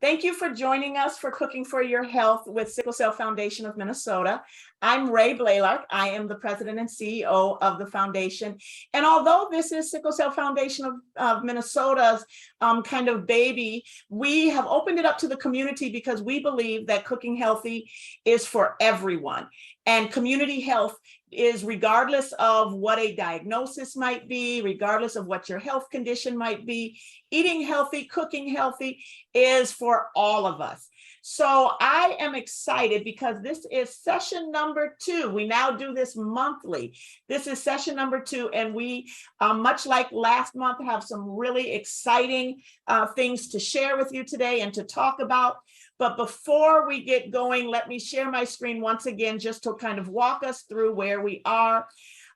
Thank you for joining us for Cooking for Your Health with Sickle Cell Foundation of Minnesota. I'm Ray Blaylark. I am the president and CEO of the foundation. And although this is Sickle Cell Foundation of Minnesota's kind of baby, we have opened it up to the community because we believe that cooking healthy is for everyone. And community health is regardless of what a diagnosis might be, regardless of what your health condition might be, eating healthy, cooking healthy is for all of us. So I am excited because this is session number 2. We now do this monthly. This is session number 2, and we, much like last month, have some really exciting things to share with you today and to talk about. But before we get going, let me share my screen once again, just to kind of walk us through where we are.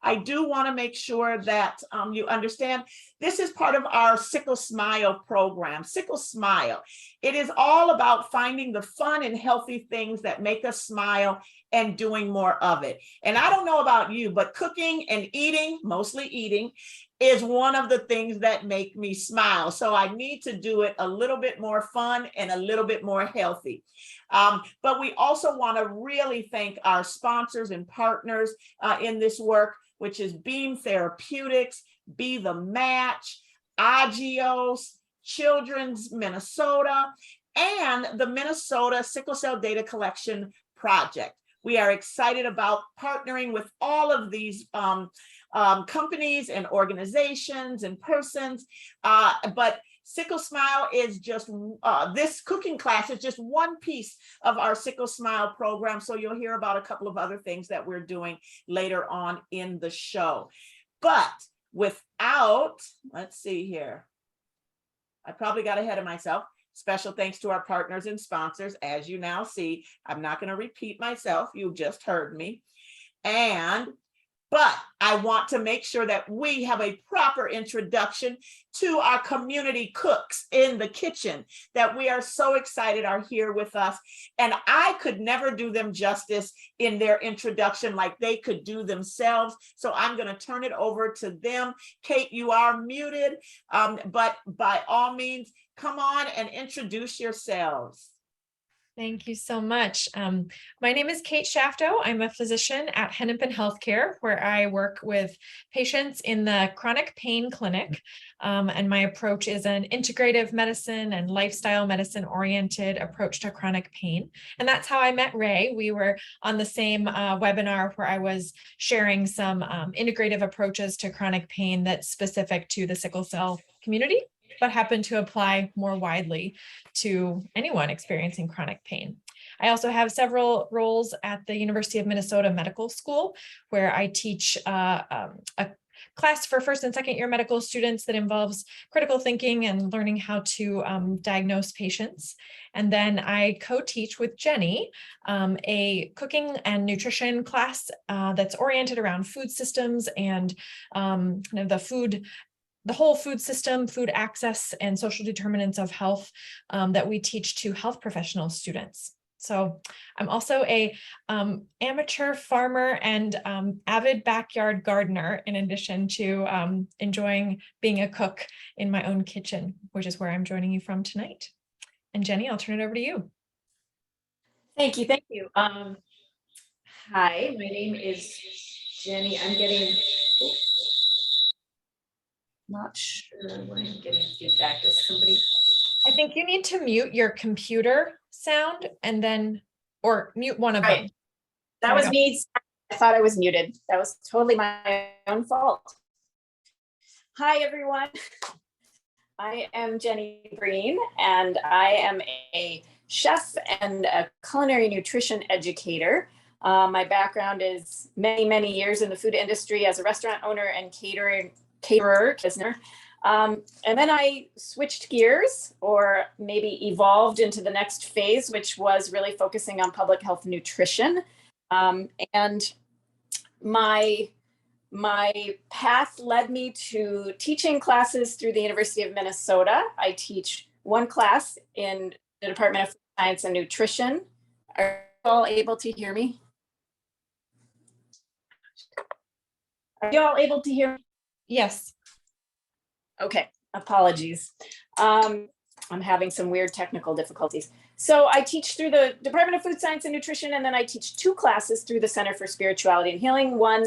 I do want to make sure that you understand this is part of our SickleSMILE program. SickleSMILE. It is all about finding the fun and healthy things that make us smile and doing more of it. And I don't know about you, but cooking and eating, mostly eating, is one of the things that make me smile. So I need to do it a little bit more fun and a little bit more healthy. But we also want to really thank our sponsors and partners in this work, which is Beam Therapeutics, Be the Match, Agios, Children's Minnesota, and the Minnesota Sickle Cell Data Collection Project. We are excited about partnering with all of these companies and organizations and persons, but SickleSMILE is just, this cooking class is just one piece of our SickleSMILE program. So you'll hear about a couple of other things that we're doing later on in the show. But without, let's see here. I probably got ahead of myself. Special thanks to our partners and sponsors. As you now see, I'm not going to repeat myself. You just heard me. But I want to make sure that we have a proper introduction to our community cooks in the kitchen that we are so excited are here with us. And I could never do them justice in their introduction like they could do themselves. So I'm going to turn it over to them. Kate, you are muted, but by all means, come on and introduce yourselves. Thank you so much. My name is Kate Shafto. I'm a physician at Hennepin Healthcare, where I work with patients in the chronic pain clinic. And my approach is an integrative medicine and lifestyle medicine oriented approach to chronic pain. And that's how I met Ray. We were on the same webinar where I was sharing some integrative approaches to chronic pain that's specific to the sickle cell community, but happen to apply more widely to anyone experiencing chronic pain. I also have several roles at the University of Minnesota Medical School, where I teach a class for first and second year medical students that involves critical thinking and learning how to diagnose patients. And then I co-teach with Jenny a cooking and nutrition class that's oriented around food systems and kind of the whole food system, food access, and social determinants of health that we teach to health professional students. So I'm also a amateur farmer and avid backyard gardener, in addition to enjoying being a cook in my own kitchen, which is where I'm joining you from tonight. And Jenny, I'll turn it over to you. Thank you. Thank you. Hi, my name is Jenny. I'm getting... Not sure when I'm getting feedback. Does somebody? I think you need to mute your computer sound and then, or mute one of them. That was me. I thought I was muted. That was totally my own fault. Hi, everyone. I am Jenny Breen, and I am a chef and a culinary nutrition educator. My background is many, many years in the food industry as a restaurant owner and caterer, listener. And then I switched gears, or maybe evolved into the next phase, which was really focusing on public health nutrition. And my path led me to teaching classes through the University of Minnesota. I teach one class in the Department of Food Science and Nutrition. Are you all able to hear me? Are you all able to hear me? Yes. Okay, apologies. I'm having some weird technical difficulties. So I teach through the Department of Food Science and Nutrition, and then I teach 2 classes through the Center for Spirituality and Healing. One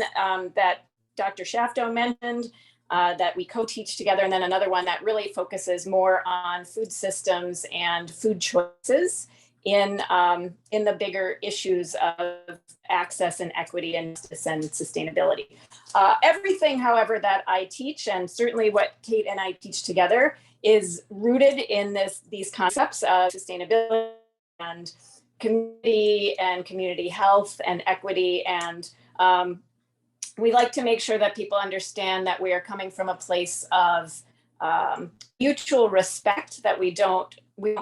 that Dr. Shafto mentioned, that we co-teach together, and then another one that really focuses more on food systems and food choices in the bigger issues of access and equity and justice and sustainability. Everything, however, that I teach, and certainly what Kate and I teach together, is rooted in these concepts of sustainability and community health and equity. And we like to make sure that people understand that we are coming from a place of mutual respect, that we don't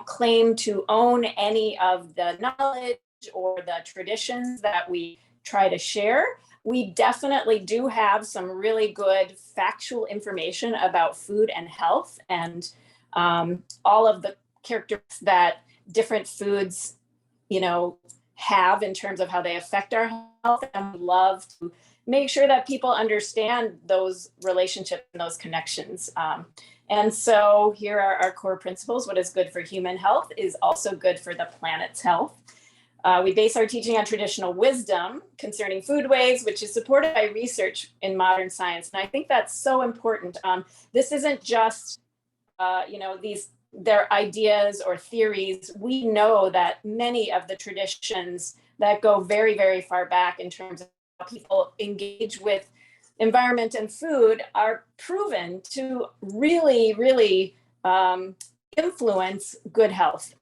claim to own any of the knowledge or the traditions that we try to share. We definitely do have some really good factual information about food and health, and all of the characteristics that different foods, have in terms of how they affect our health. And we love to make sure that people understand those relationships and those connections. And so here are our core principles. What is good for human health is also good for the planet's health. We base our teaching on traditional wisdom concerning foodways, which is supported by research in modern science. And I think that's so important. This isn't just, their ideas or theories. We know that many of the traditions that go very, very far back in terms of how people engage with environment and food are proven to really, really influence good health.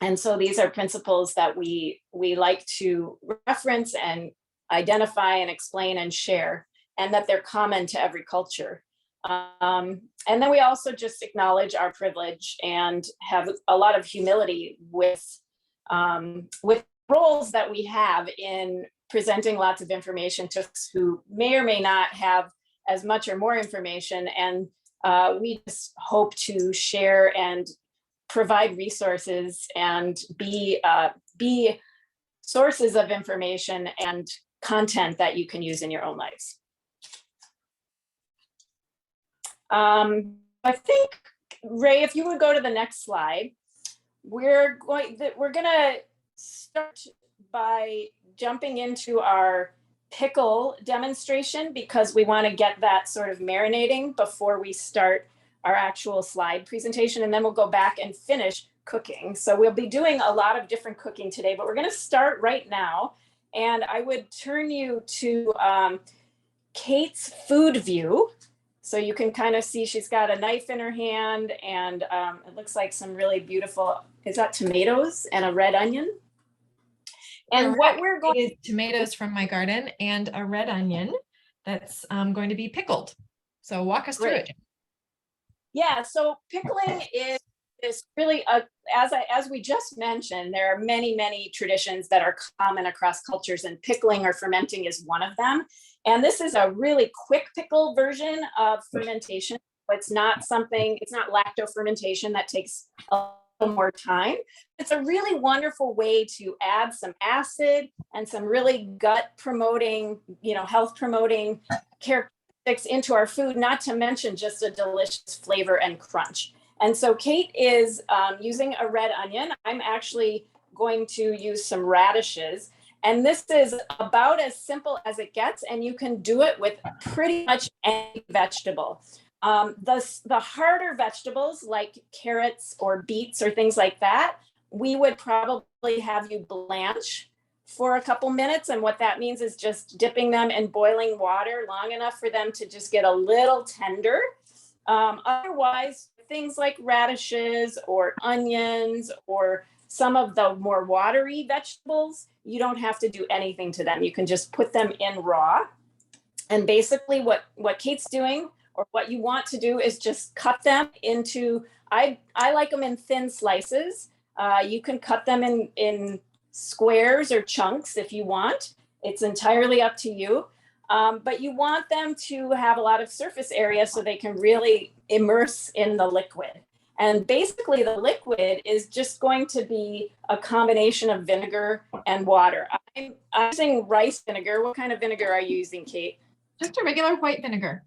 And so these are principles that we like to reference and identify and explain and share, and that they're common to every culture. And then we also just acknowledge our privilege and have a lot of humility with roles that we have in presenting lots of information to folks who may or may not have as much or more information. And we just hope to share and provide resources and be sources of information and content that you can use in your own lives. I think, Ray, if you would go to the next slide, we're gonna start by jumping into our pickle demonstration, because we want to get that sort of marinating before we start our actual slide presentation, and then we'll go back and finish cooking. So we'll be doing a lot of different cooking today, but we're going to start right now. And I would turn you to Kate's food view. So you can kind of see she's got a knife in her hand, and it looks like some really beautiful, is that tomatoes and a red onion? And what we're going is tomatoes from my garden and a red onion that's going to be pickled. So walk us through it. Yeah, so pickling is really, as we just mentioned, there are many, many traditions that are common across cultures, and pickling or fermenting is one of them. And this is a really quick pickle version of fermentation. It's not lacto fermentation that takes a little more time. It's a really wonderful way to add some acid and some really gut promoting, health promoting characteristics into our food, not to mention just a delicious flavor and crunch. And so Kate is using a red onion. I'm actually going to use some radishes. And this is about as simple as it gets, and you can do it with pretty much any vegetable. The harder vegetables like carrots or beets or things like that, we would probably have you blanch for a couple minutes. And what that means is just dipping them in boiling water long enough for them to just get a little tender. Otherwise, things like radishes or onions or some of the more watery vegetables, you don't have to do anything to them. You can just put them in raw. And basically what Kate's doing, or what you want to do, is just cut them into, I like them in thin slices. You can cut them in squares or chunks if you want. It's entirely up to you. But you want them to have a lot of surface area so they can really immerse in the liquid. And basically the liquid is just going to be a combination of vinegar and water. I'm using rice vinegar. What kind of vinegar are you using, Kate? Just a regular white vinegar.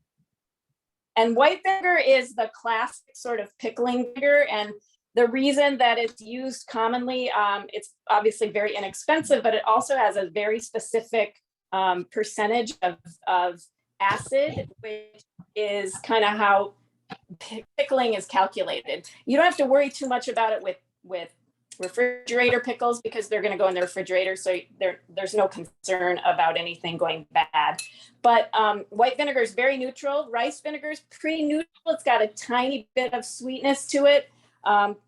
And white vinegar is the classic sort of pickling vinegar. And The reason that it's used commonly, it's obviously very inexpensive, but it also has a very specific percentage of acid, which is kind of how pickling is calculated. You don't have to worry too much about it with refrigerator pickles because they're going to go in the refrigerator, so there's no concern about anything going bad. But white vinegar is very neutral. Rice vinegar is pretty neutral. It's got a tiny bit of sweetness to it.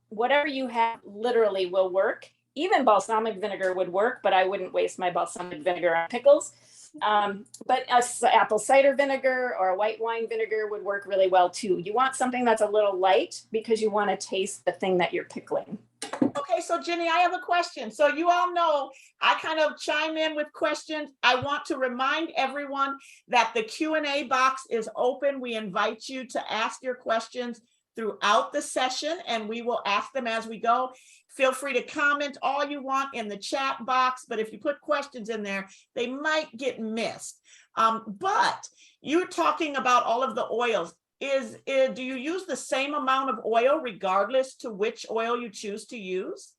Whatever you have literally will work. Even balsamic vinegar would work, but I wouldn't waste my balsamic vinegar on pickles. But apple cider vinegar or a white wine vinegar would work really well too. You want something that's a little light because you want to taste the thing that you're pickling. Okay, so Jenny, I have a question. So you all know I kind of chime in with questions. I want to remind everyone that the Q&A box is open. We invite you to ask your questions throughout the session, and we will ask them as we go. Feel free to comment all you want in the chat box, but if you put questions in there, they might get missed. But you're talking about all of the oils. Do you use the same amount of oil regardless to which oil you choose to use?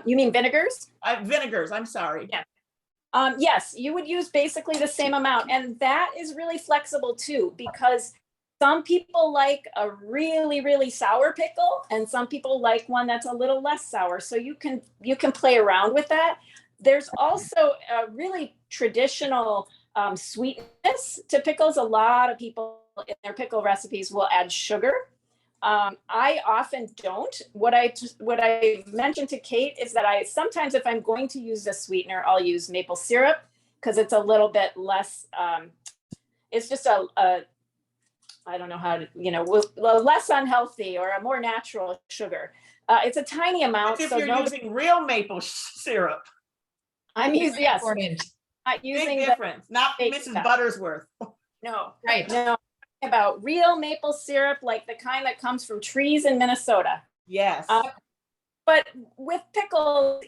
You mean vinegars? Vinegars, I'm sorry. Yeah. Yes, you would use basically the same amount. And that is really flexible too, because some people like a really, really sour pickle, and some people like one that's a little less sour. So you can play around with that. There's also a really traditional sweetness to pickles. A lot of people in their pickle recipes will add sugar. I often don't. What I mentioned to Kate is that I sometimes, if I'm going to use a sweetener, I'll use maple syrup because it's a little bit less. It's just I don't know how to, less unhealthy or a more natural sugar. It's a tiny amount. If you're using real maple syrup. I'm using, yes. Not using big difference, not Mrs. Stuff. Buttersworth. No, right. No, about real maple syrup, like the kind that comes from trees in Minnesota. Yes. But with pickles,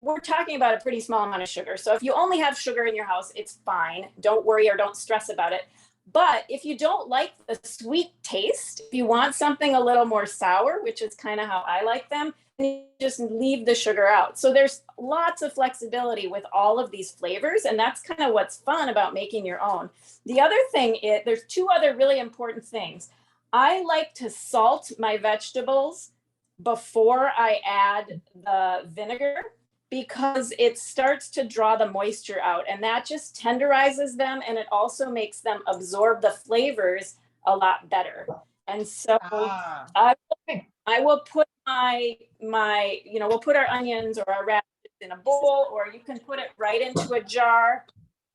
we're talking about a pretty small amount of sugar. So if you only have sugar in your house, it's fine. Don't worry or don't stress about it. But if you don't like the sweet taste, if you want something a little more sour, which is kind of how I like them, you just leave the sugar out. So there's lots of flexibility with all of these flavors. And that's kind of what's fun about making your own. The other thing is, there's two other really important things. I like to salt my vegetables before I add the vinegar, because it starts to draw the moisture out, and that just tenderizes them, and it also makes them absorb the flavors a lot better. And so I will put we'll put our onions or our radishes in a bowl, or you can put it right into a jar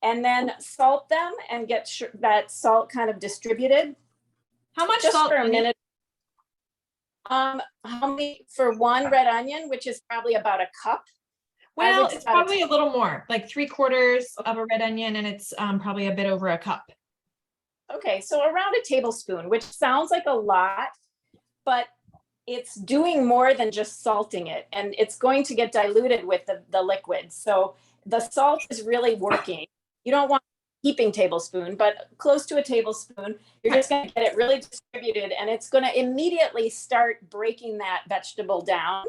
and then salt them and get that salt kind of distributed. How much just salt for a minute? How many for one red onion, which is probably about a cup. Well, it's probably a little more, like 3/4 of a red onion, and it's probably a bit over a cup. Okay, so around a tablespoon, which sounds like a lot, but it's doing more than just salting it, and it's going to get diluted with the liquid. So the salt is really working. You don't want a heaping tablespoon, but close to a tablespoon. You're just going to get it really distributed, and it's going to immediately start breaking that vegetable down,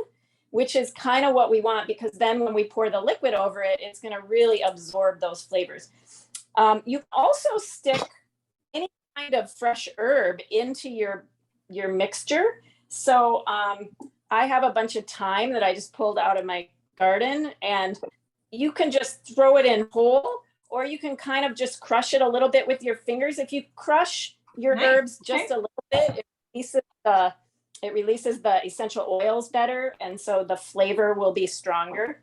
which is kind of what we want, because then when we pour the liquid over it, it's going to really absorb those flavors. You also stick any kind of fresh herb into your mixture. So I have a bunch of thyme that I just pulled out of my garden, and you can just throw it in whole, or you can kind of just crush it a little bit with your fingers. If you crush your herbs just a little bit, it releases the essential oils better, and so the flavor will be stronger.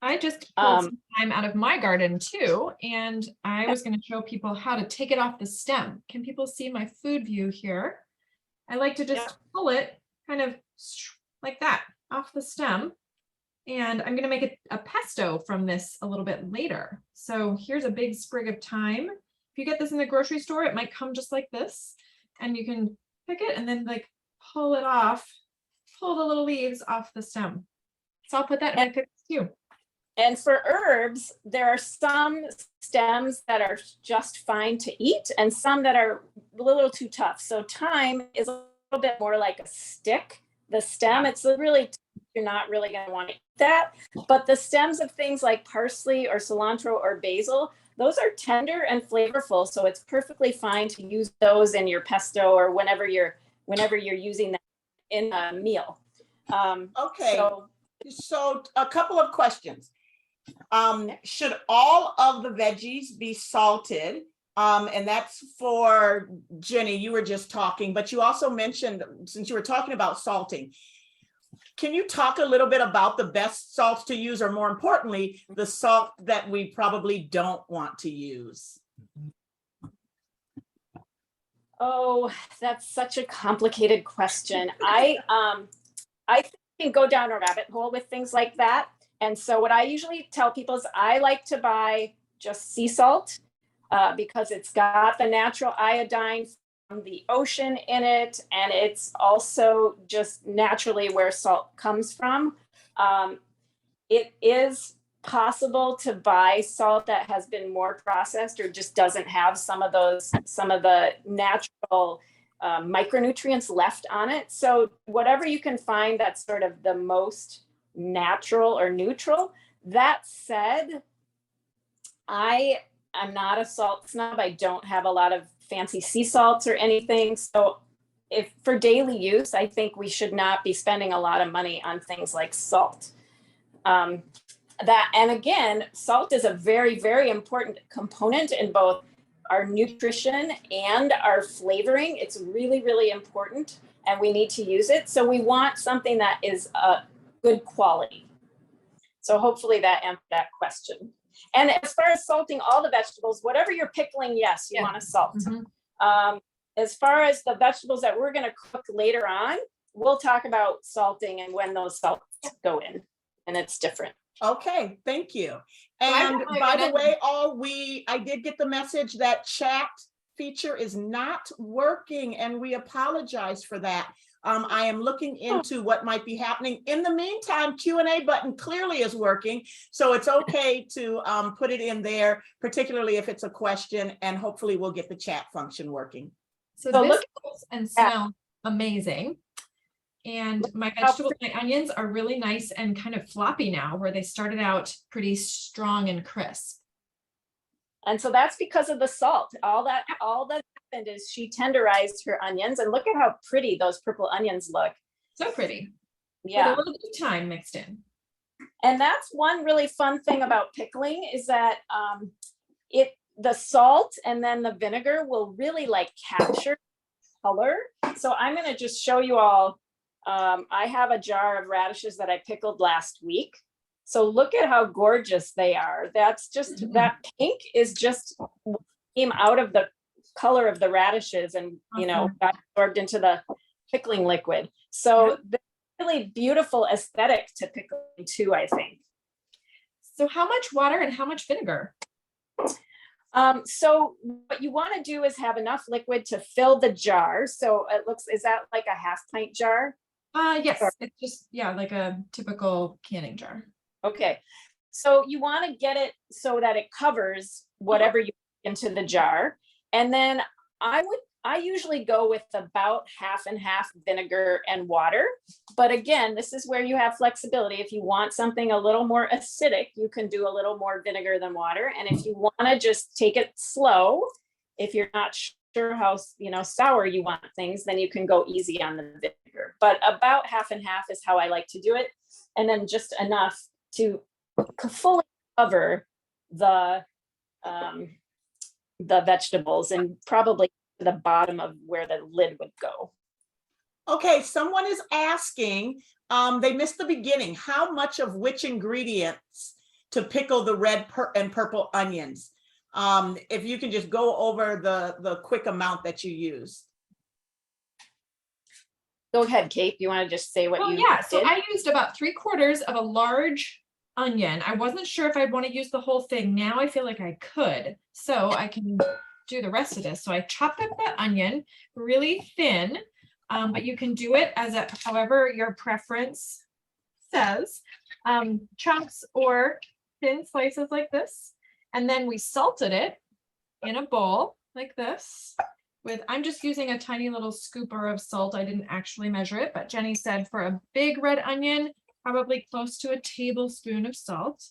I just pulled some thyme out of my garden too, and I was going to show people how to take it off the stem. Can people see my food view here? I like to just pull it kind of like that off the stem, and I'm going to make a pesto from this a little bit later. So here's a big sprig of thyme. If you get this in the grocery store, it might come just like this, and you can pick it and then like pull it off, pull the little leaves off the stem. So I'll put that in my pick too. And for herbs, there are some stems that are just fine to eat and some that are a little too tough. So thyme is a little bit more like a stick The stem, it's really, you're not really going to want to eat that. But the stems of things like parsley or cilantro or basil, those are tender and flavorful. So it's perfectly fine to use those in your pesto or whenever you're using that in a meal. Okay. So a couple of questions. Should all of the veggies be salted? And that's for Jenny, you were just talking, but you also mentioned, since you were talking about salting, can you talk a little bit about the best salts to use, or more importantly, the salt that we probably don't want to use? Oh, that's such a complicated question. I think you can go down a rabbit hole with things like that. And so what I usually tell people is I like to buy just sea salt because it's got the natural iodine from the ocean in it. And it's also just naturally where salt comes from. It is possible to buy salt that has been more processed or just doesn't have some of the natural micronutrients left on it. So whatever you can find that's sort of the most natural or neutral. That said, I am not a salt snob. I don't have a lot of fancy sea salts or anything. So if for daily use, I think we should not be spending a lot of money on things like salt. And again, salt is a very, very important component in both our nutrition and our flavoring. It's really, really important, and we need to use it. So we want something that is good quality. So hopefully that answered that question. And as far as salting all the vegetables, whatever you're pickling, yes, you want to salt. Mm-hmm. As far as the vegetables that we're going to cook later on, we'll talk about salting and when those salts go in, and it's different. Okay, thank you. And by the way, I did get the message that chat feature is not working, and we apologize for that. I am looking into what might be happening. In the meantime, Q&A button clearly is working, so it's okay to put it in there, particularly if it's a question, and hopefully we'll get the chat function working. So this looks and smells amazing. And my vegetables, my onions are really nice and kind of floppy now, where they started out pretty strong and crisp. And so that's because of the salt. All that happened is she tenderized her onions, and look at how pretty those purple onions look. So pretty. Yeah. With a little bit of thyme mixed in. And that's one really fun thing about pickling is that the salt and then the vinegar will really like capture color. So I'm going to just show you all. I have a jar of radishes that I pickled last week. So look at how gorgeous they are. That's just, that pink is just came out of the color of the radishes and, got absorbed into the pickling liquid. So really beautiful aesthetic to pickling too, I think. So how much water and how much vinegar? So what you want to do is have enough liquid to fill the jar. So it looks, is that like a 1/2 pint jar? Yes, it's just, like a typical canning jar. Okay. So you want to get it so that it covers whatever you put into the jar. And then I usually go with about 1/2 and 1/2 vinegar and water. But again, this is where you have flexibility. If you want something a little more acidic, you can do a little more vinegar than water. And if you want to just take it slow, if you're not sure how sour you want things, then you can go easy on the vinegar. But about 1/2 and 1/2 is how I like to do it. And then just enough to fully cover the vegetables and probably to the bottom of where the lid would go. Okay, someone is asking, they missed the beginning, how much of which ingredients to pickle the red and purple onions? If you can just go over the quick amount that you use. Go ahead, Kate. You want to just say what you did? So I used about 3/4 of a large onion. I wasn't sure if I'd want to use the whole thing. Now I feel like I could, so I can do the rest of this. So I chopped up that onion really thin, but you can do it as however your preference says, chunks or thin slices like this. And then we salted it in a bowl like this. I'm just using a tiny little scooper of salt. I didn't actually measure it, but Jenny said for a big red onion, probably close to a tablespoon of salt.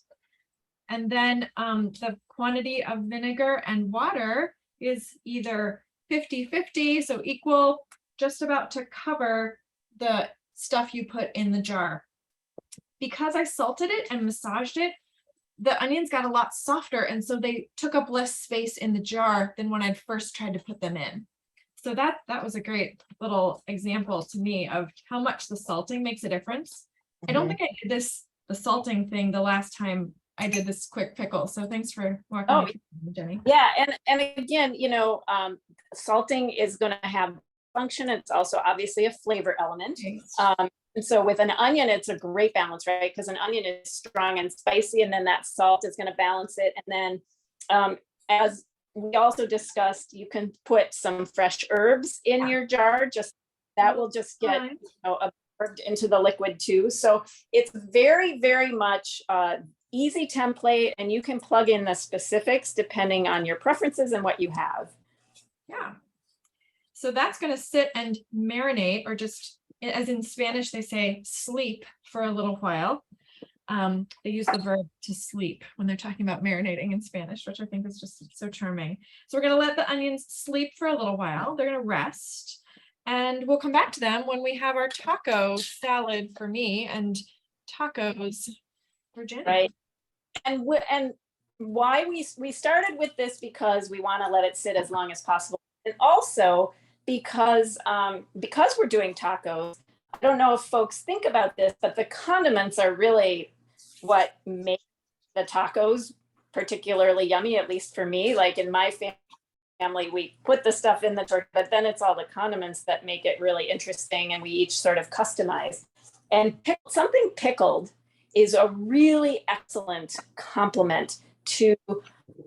And then the quantity of vinegar and water is either 50-50, so equal, just about to cover the stuff you put in the jar. Because I salted it and massaged it, the onions got a lot softer, and so they took up less space in the jar than when I first tried to put them in. So that was a great little example to me of how much the salting makes a difference. I don't think I did the salting thing the last time I did this quick pickle. So thanks for walking me through, Jenny. Yeah, and again, salting is going to have function. It's also obviously a flavor element. And so with an onion, it's a great balance, right? Because an onion is strong and spicy, and then that salt is going to balance it. And then as we also discussed, you can put some fresh herbs in your jar. Just that will just get absorbed into the liquid too. So it's very, very much easy template, and you can plug in the specifics depending on your preferences and what you have. Yeah. So that's going to sit and marinate, or just, as in Spanish, they say sleep for a little while. They use the verb to sleep when they're talking about marinating in Spanish, which I think is just so charming. So we're going to let the onions sleep for a little while. They're going to rest, and we'll come back to them when we have our taco salad for me and tacos for Jenny. Right. And why we started with this, because we want to let it sit as long as possible, and also because we're doing tacos. I don't know if folks think about this, but the condiments are really what make the tacos particularly yummy, at least for me. Like in my family, we put the stuff in the tortilla, but then it's all the condiments that make it really interesting, and we each sort of customize. And something pickled is a really excellent complement to,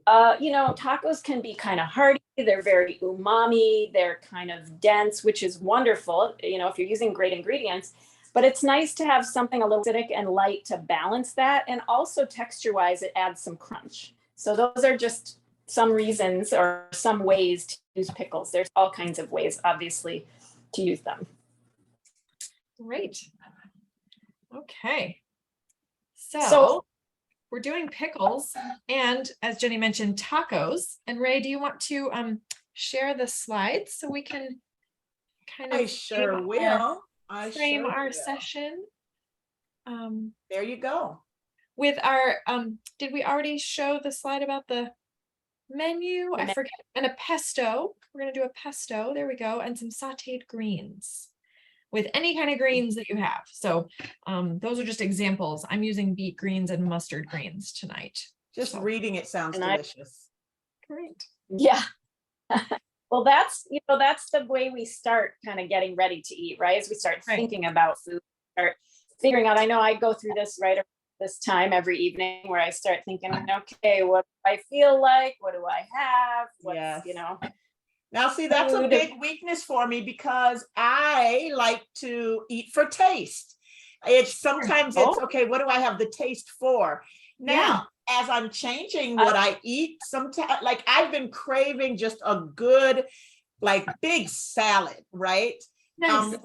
tacos can be kind of hearty. They're very umami. They're kind of dense, which is wonderful, if you're using great ingredients. But it's nice to have something a little acidic and light to balance that. And also texture-wise, it adds some crunch. So those are just some reasons or some ways to use pickles. There's all kinds of ways, obviously, to use them. Great. Okay. So we're doing pickles, and as Jenny mentioned, tacos. And Ray, do you want to share the slides so we can kind of frame our session? There you go. With our, did we already show the slide about the menu? I forget. And a pesto. We're going to do a pesto. There we go. And some sauteed greens, with any kind of greens that you have. So those are just examples. I'm using beet greens and mustard greens tonight. Just reading it sounds delicious. Great. Yeah. Well, that's the way we start kind of getting ready to eat, right? As we start thinking about food, start figuring out, I know I go through this right around this time every evening, where I start thinking, okay, what do I feel like? What do I have? What's, Now, see, that's a big weakness for me, because I like to eat for taste. Sometimes it's okay, what do I have the taste for? Now, as I'm changing what I eat, sometimes, like I've been craving just a good, like big salad, right? Nice.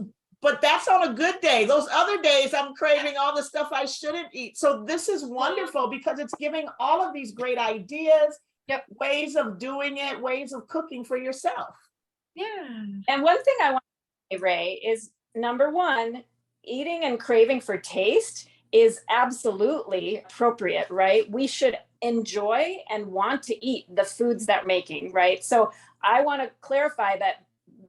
But that's on a good day. Those other days, I'm craving all the stuff I shouldn't eat. So this is wonderful, because it's giving all of these great ideas. Ways of doing it, ways of cooking for yourself. Yeah. And one thing I want to say, Ray, is number one, eating and craving for taste is absolutely appropriate, right? We should enjoy and want to eat the foods that we're making, right? So I want to clarify that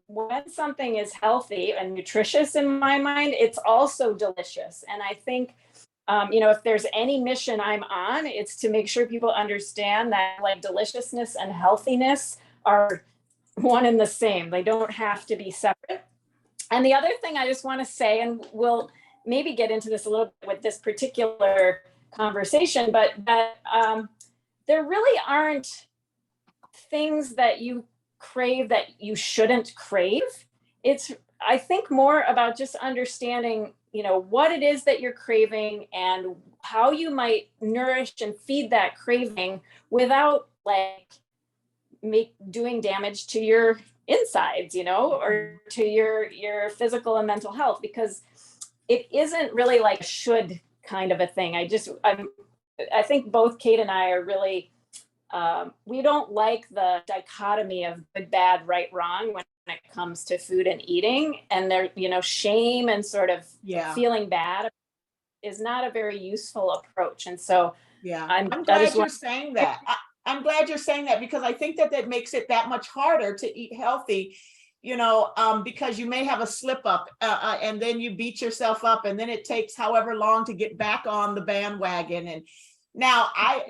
when something is healthy and nutritious, in my mind, it's also delicious. And I think if there's any mission I'm on, it's to make sure people understand that like deliciousness and healthiness are one and the same. They don't have to be separate. And the other thing I just want to say, and we'll maybe get into this a little bit with this particular conversation, but that there really aren't things that you crave that you shouldn't crave. It's, I think, more about just understanding what it is that you're craving and how you might nourish and feed that craving without like doing damage to your insides, or to your physical and mental health, because it isn't really like a should kind of a thing. I think both Kate and I are really, we don't like the dichotomy of good, bad, right, wrong when it comes to food and eating, and there, shame and sort of feeling bad is not a very useful approach. And so I'm glad you're saying that. I'm glad you're saying that, because I think that makes it that much harder to eat healthy, because you may have a slip up and then you beat yourself up, and then it takes however long to get back on the bandwagon. And now I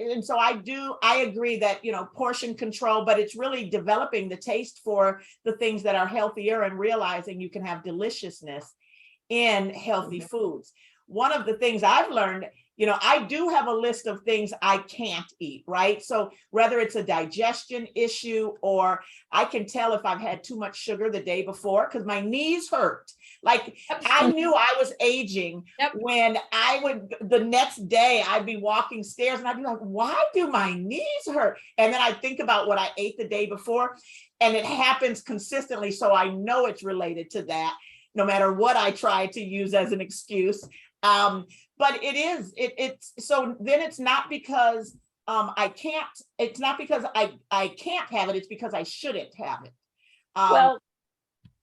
agree that, portion control, but it's really developing the taste for the things that are healthier and realizing you can have deliciousness in healthy foods. One of the things I've learned, I do have a list of things I can't eat, right? So whether it's a digestion issue, or I can tell if I've had too much sugar the day before because my knees hurt. Like I knew I was aging when the next day I'd be walking stairs and I'd be like, why do my knees hurt? And then I think about what I ate the day before, and it happens consistently. So I know it's related to that, no matter what I try to use as an excuse. But it's so then it's not because it's not because I can't have it, it's because I shouldn't have it.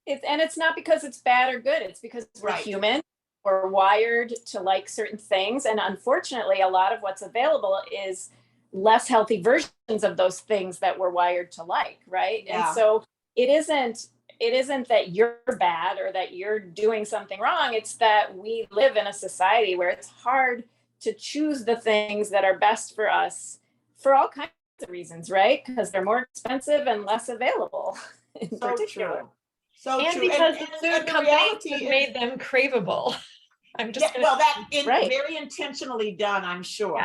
It's not because it's bad or good, it's because we're human, we're wired to like certain things, and unfortunately a lot of what's available is less healthy versions of those things that we're wired to like, right? And so it isn't that you're bad or that you're doing something wrong. It's that we live in a society where it's hard to choose the things that are best for us for all kinds of reasons, right? Because they're more expensive and less available in particular. So and true. because the food companies have made them craveable. I'm just very intentionally done, I'm sure.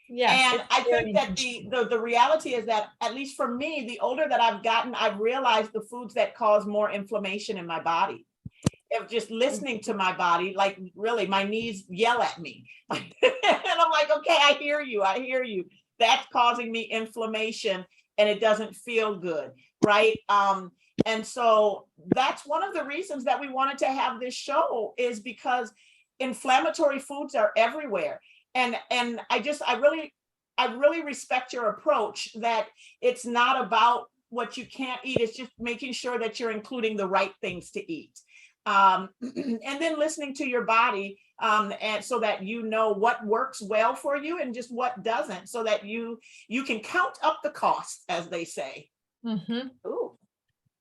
Yes, and I think that the reality is that, at least for me, the older that I've gotten, I've realized the foods that cause more inflammation in my body. Of just listening to my body, like really, my knees yell at me, and I'm like, okay, I hear you. That's causing me inflammation, and it doesn't feel good, right? And so that's one of the reasons that we wanted to have this show, is because inflammatory foods are everywhere. And I really respect your approach, that it's not about what you can't eat. It's just making sure that you're including the right things to eat. And then listening to your body, and so that you know what works well for you and just what doesn't, so that you can count up the costs, as they say. Ooh,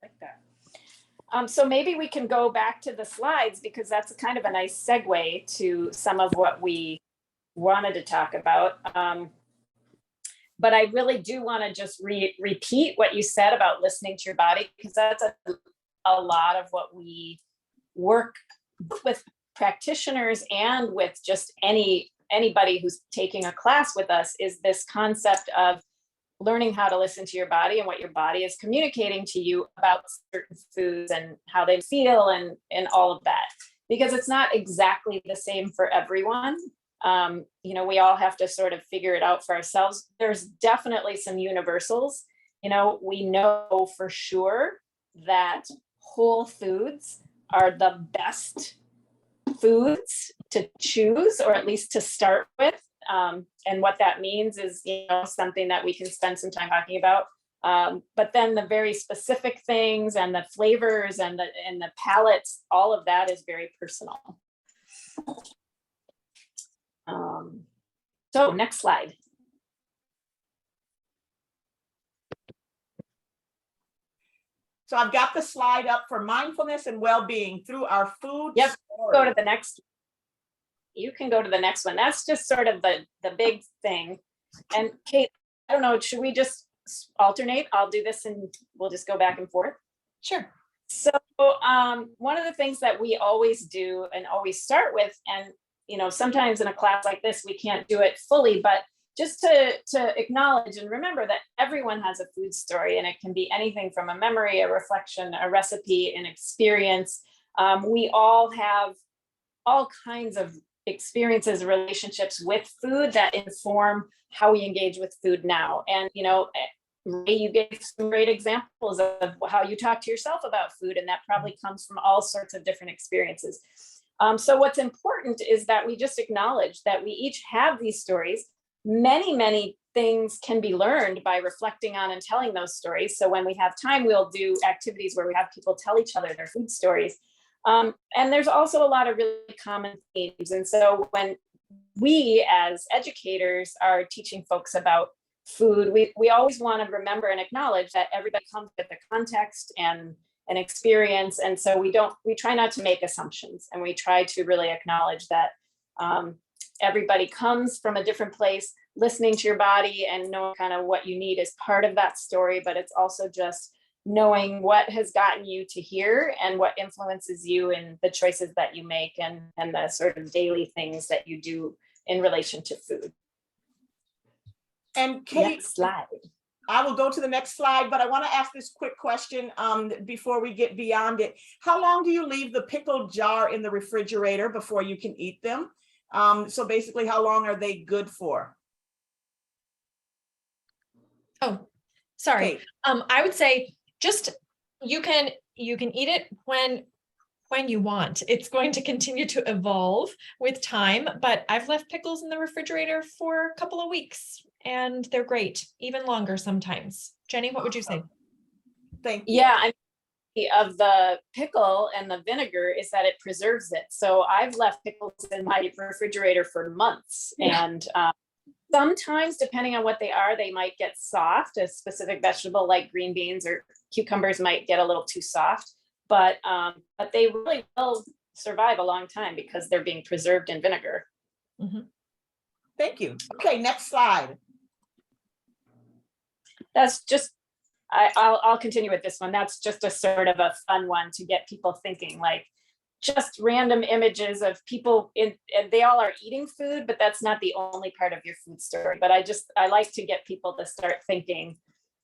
like that. So maybe we can go back to the slides, because that's kind of a nice segue to some of what we wanted to talk about. But I really do want to just repeat what you said about listening to your body, because that's a lot of what we work with practitioners and with just anybody who's taking a class with us, is this concept of learning how to listen to your body and what your body is communicating to you about certain foods and how they feel and all of that, because it's not exactly the same for everyone. We all have to sort of figure it out for ourselves. There's definitely some universals. We know for sure that whole foods are the best foods to choose, or at least to start with. And what that means is, something that we can spend some time talking about. But then the very specific things and the flavors and the palates, all of that is very personal. So next slide. So I've got the slide up for mindfulness and well-being through our food. Yep. Go to the next. You can go to the next one. That's just sort of the big thing. And Kate, I don't know, should we just alternate? I'll do this and we'll just go back and forth. Sure. So one of the things that we always do and always start with, and sometimes in a class like this, we can't do it fully, but just to acknowledge and remember that everyone has a food story, and it can be anything from a memory, a reflection, a recipe, an experience. We all have all kinds of experiences, relationships with food that inform how we engage with food now. And, Ray, you gave some great examples of how you talk to yourself about food, and that probably comes from all sorts of different experiences. So what's important is that we just acknowledge that we each have these stories. Many things can be learned by reflecting on and telling those stories. So when we have time, we'll do activities where we have people tell each other their food stories. And there's also a lot of really common themes. And so when we as educators are teaching folks about food, we always want to remember and acknowledge that everybody comes with a context and an experience. And so we try not to make assumptions, and we try to really acknowledge that everybody comes from a different place. Listening to your body and knowing kind of what you need is part of that story, but it's also just knowing what has gotten you to here and what influences you in the choices that you make and the sort of daily things that you do in relation to food. And Kate, next slide. I will go to the next slide, but I want to ask this quick question before we get beyond it. How long do you leave the pickle jar in the refrigerator before you can eat them? So basically, how long are they good for? Oh, sorry. Kate. I would say just you can eat it when you want. It's going to continue to evolve with time, but I've left pickles in the refrigerator for a couple of weeks and they're great, even longer sometimes. Jenny, what would you say? Thank you. Yeah, of the pickle and the vinegar is that it preserves it. So I've left pickles in my refrigerator for months, and sometimes, depending on what they are, they might get soft. A specific vegetable like green beans or cucumbers might get a little too soft, but they really will survive a long time because they're being preserved in vinegar. Mm-hmm. Thank you. Okay, next slide. That's just, I'll continue with this one. That's just a sort of a fun one to get people thinking, like just random images of people and they all are eating food, but that's not the only part of your food story. But I like to get people to start thinking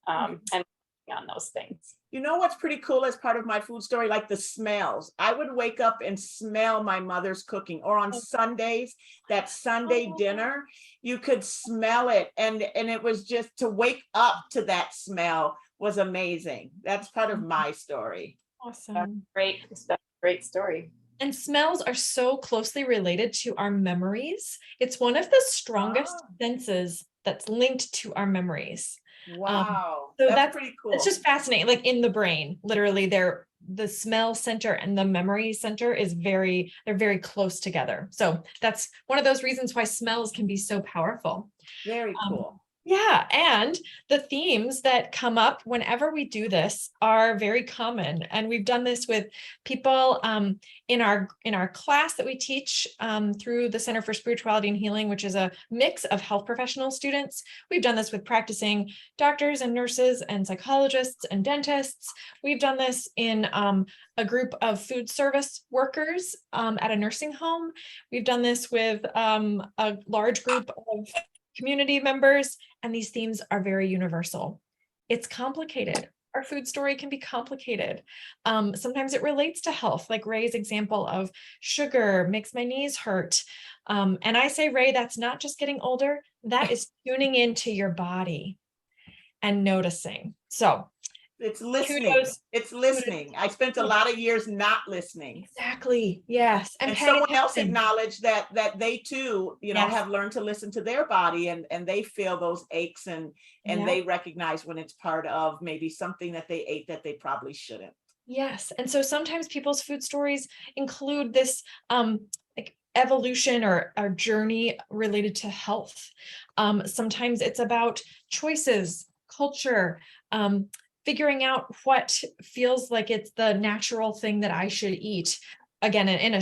and on those things. You know what's pretty cool as part of my food story, like the smells. I would wake up and smell my mother's cooking, or on Sundays, that Sunday dinner, you could smell it. And it was just to wake up to that smell was amazing. That's part of my story. Awesome. That's a great story. And smells are so closely related to our memories. It's one of the strongest senses that's linked to our memories. Wow. So that's pretty cool. It's just fascinating. Like in the brain, literally the smell center and the memory center they're very close together. So that's one of those reasons why smells can be so powerful. Very cool. Yeah, and the themes that come up whenever we do this are very common, and we've done this with people in our class that we teach through the Center for Spirituality and Healing, which is a mix of health professional students. We've done this with practicing doctors and nurses and psychologists and dentists. We've done this in a group of food service workers at a nursing home. We've done this with a large group of community members, and these themes are very universal. It's complicated. Our food story can be complicated. Sometimes it relates to health, like Ray's example of sugar makes my knees hurt. And I say, Ray, that's not just getting older, that is tuning into your body and noticing. So it's listening. Kudos. It's listening. I spent a lot of years not listening. Exactly. Yes. And someone else acknowledged that they too, have learned to listen to their body and they feel those aches and they recognize when it's part of maybe something that they ate that they probably shouldn't. Yes. And so sometimes people's food stories include this like evolution or journey related to health. Sometimes it's about choices, culture, figuring out what feels like it's the natural thing that I should eat. Again, in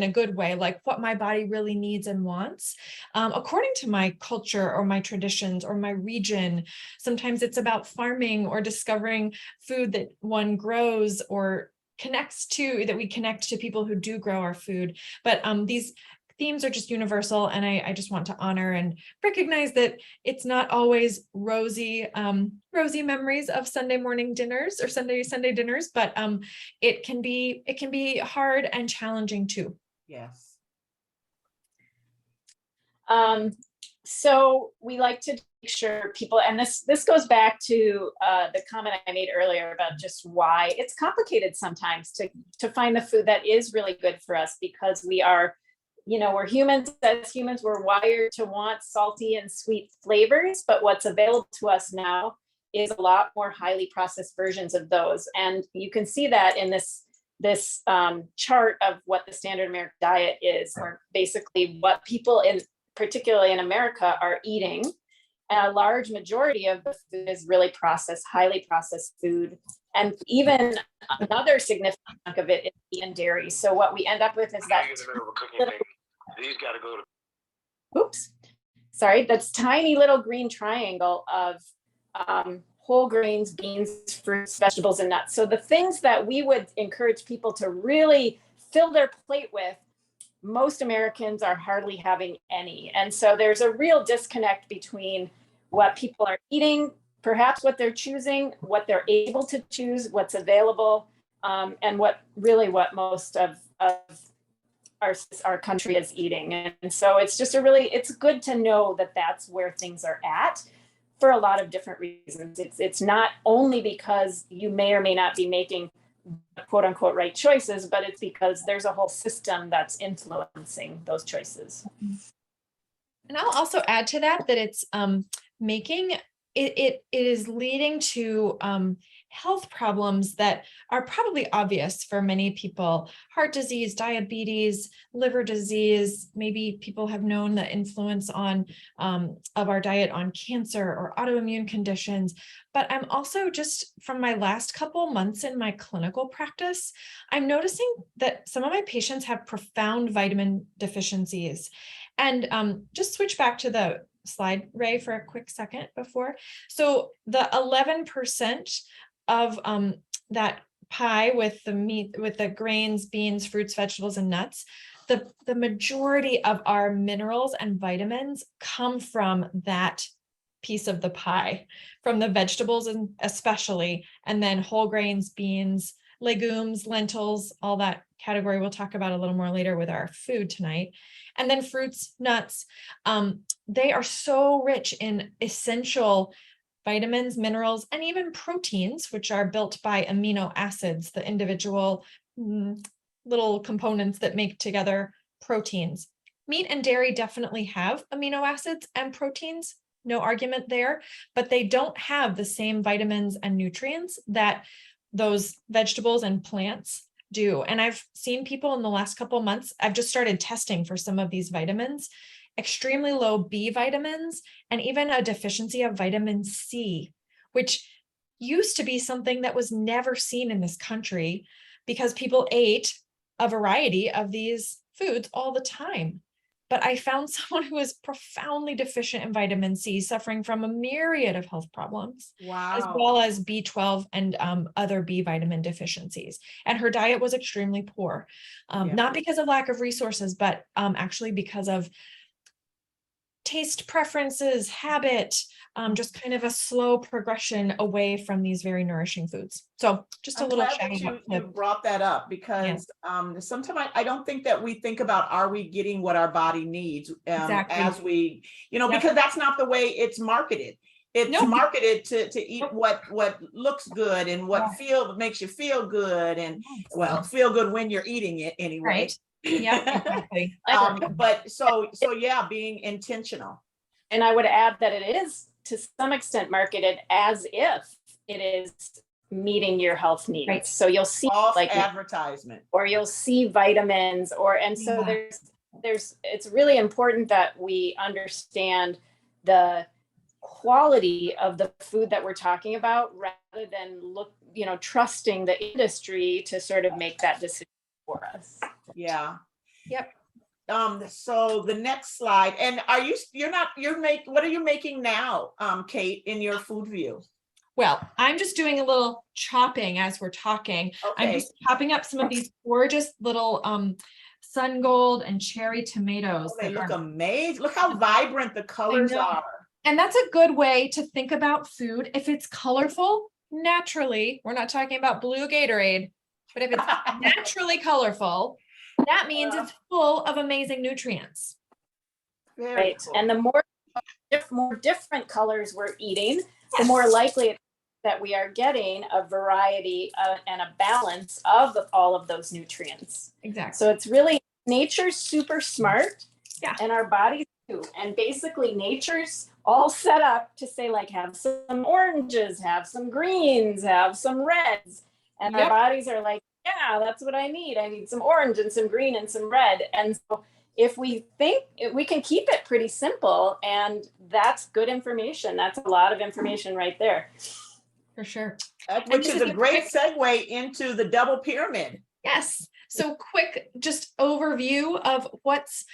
a good way, like what my body really needs and wants, according to my culture or my traditions or my region. Sometimes it's about farming or discovering food that one grows or that we connect to people who do grow our food. But these themes are just universal, and I just want to honor and recognize that it's not always rosy memories of Sunday morning dinners or Sunday dinners, but it can be hard and challenging too. Yes. So we like to make sure people, and this goes back to the comment I made earlier about just why it's complicated sometimes to find the food that is really good for us, because we are, we're humans. As humans, we're wired to want salty and sweet flavors, but what's available to us now is a lot more highly processed versions of those. And you can see that in this chart of what the standard American diet is, or basically what people particularly in America are eating. And a large majority of the food is really processed, highly processed food. And even another significant chunk of it is meat and dairy. So what we end up with is that these got to go to, oops, sorry, that's tiny little green triangle of whole grains, beans, fruits, vegetables, and nuts. So the things that we would encourage people to really fill their plate with, most Americans are hardly having any. And so there's a real disconnect between what people are eating, perhaps what they're choosing, what they're able to choose, what's available, and what most of our country is eating. And so it's just it's good to know that that's where things are at for a lot of different reasons. It's not only because you may or may not be making quote unquote right choices, but it's because there's a whole system that's influencing those choices. And I'll also add to that it's making it is leading to health problems that are probably obvious for many people: heart disease, diabetes, liver disease. Maybe people have known the influence of our diet on cancer or autoimmune conditions. But I'm also, just from my last couple months in my clinical practice, I'm noticing that some of my patients have profound vitamin deficiencies. And just switch back to the slide, Ray, for a quick second before. So the 11% of that pie with the meat, with the grains, beans, fruits, vegetables, and nuts, the majority of our minerals and vitamins come from that piece of the pie, from the vegetables and especially, and then whole grains, beans, legumes, lentils, all that category we'll talk about a little more later with our food tonight. And then fruits, nuts, they are so rich in essential vitamins, minerals, and even proteins, which are built by amino acids, the individual little components that make together proteins. Meat and dairy definitely have amino acids and proteins, no argument there, but they don't have the same vitamins and nutrients that those vegetables and plants do. And I've seen people in the last couple of months, I've just started testing for some of these vitamins, extremely low B vitamins, and even a deficiency of vitamin C, which used to be something that was never seen in this country because people ate a variety of these foods all the time. But I found someone who was profoundly deficient in vitamin C, suffering from a myriad of health problems, as well as B12 and other B vitamin deficiencies. And her diet was extremely poor, not because of lack of resources, but actually because of taste preferences, habit, just kind of a slow progression away from these very nourishing foods. So just a little shout out. You brought that up because sometimes I don't think that we think about, are we getting what our body needs as we, because that's not the way it's marketed. It's marketed to eat what looks good and what makes you feel good, and feel good when you're eating it anyway. Right. Yeah, exactly. But so being intentional. And I would add that it is to some extent marketed as if it is meeting your health needs. Right. So you'll see like advertisement, or you'll see vitamins, so it's really important that we understand the quality of the food that we're talking about, rather than trusting the industry to sort of make that decision for us. Yeah. Yep. So the next slide, and what are you making now, Kate, in your food view? Well, I'm just doing a little chopping as we're talking. Okay. I'm just chopping up some of these gorgeous little sun gold and cherry tomatoes. They look amazing. Look how vibrant the colors are. And that's a good way to think about food. If it's colorful, naturally, we're not talking about blue Gatorade, but if it's naturally colorful, that means it's full of amazing nutrients. Right. Cool. And the more more different colors we're eating, the more likely that we are getting a variety and a balance of all of those nutrients. Exactly. So it's really, nature's super smart. Yeah. And our bodies too. And basically nature's all set up to say, like, have some oranges, have some greens, have some reds. And our bodies are like, yeah, that's what I need. I need some orange and some green and some red. And so if we think we can keep it pretty simple, and that's good information. That's a lot of information right there. For sure. Which is a great segue into the double pyramid. Yes. So quick, just overview of what's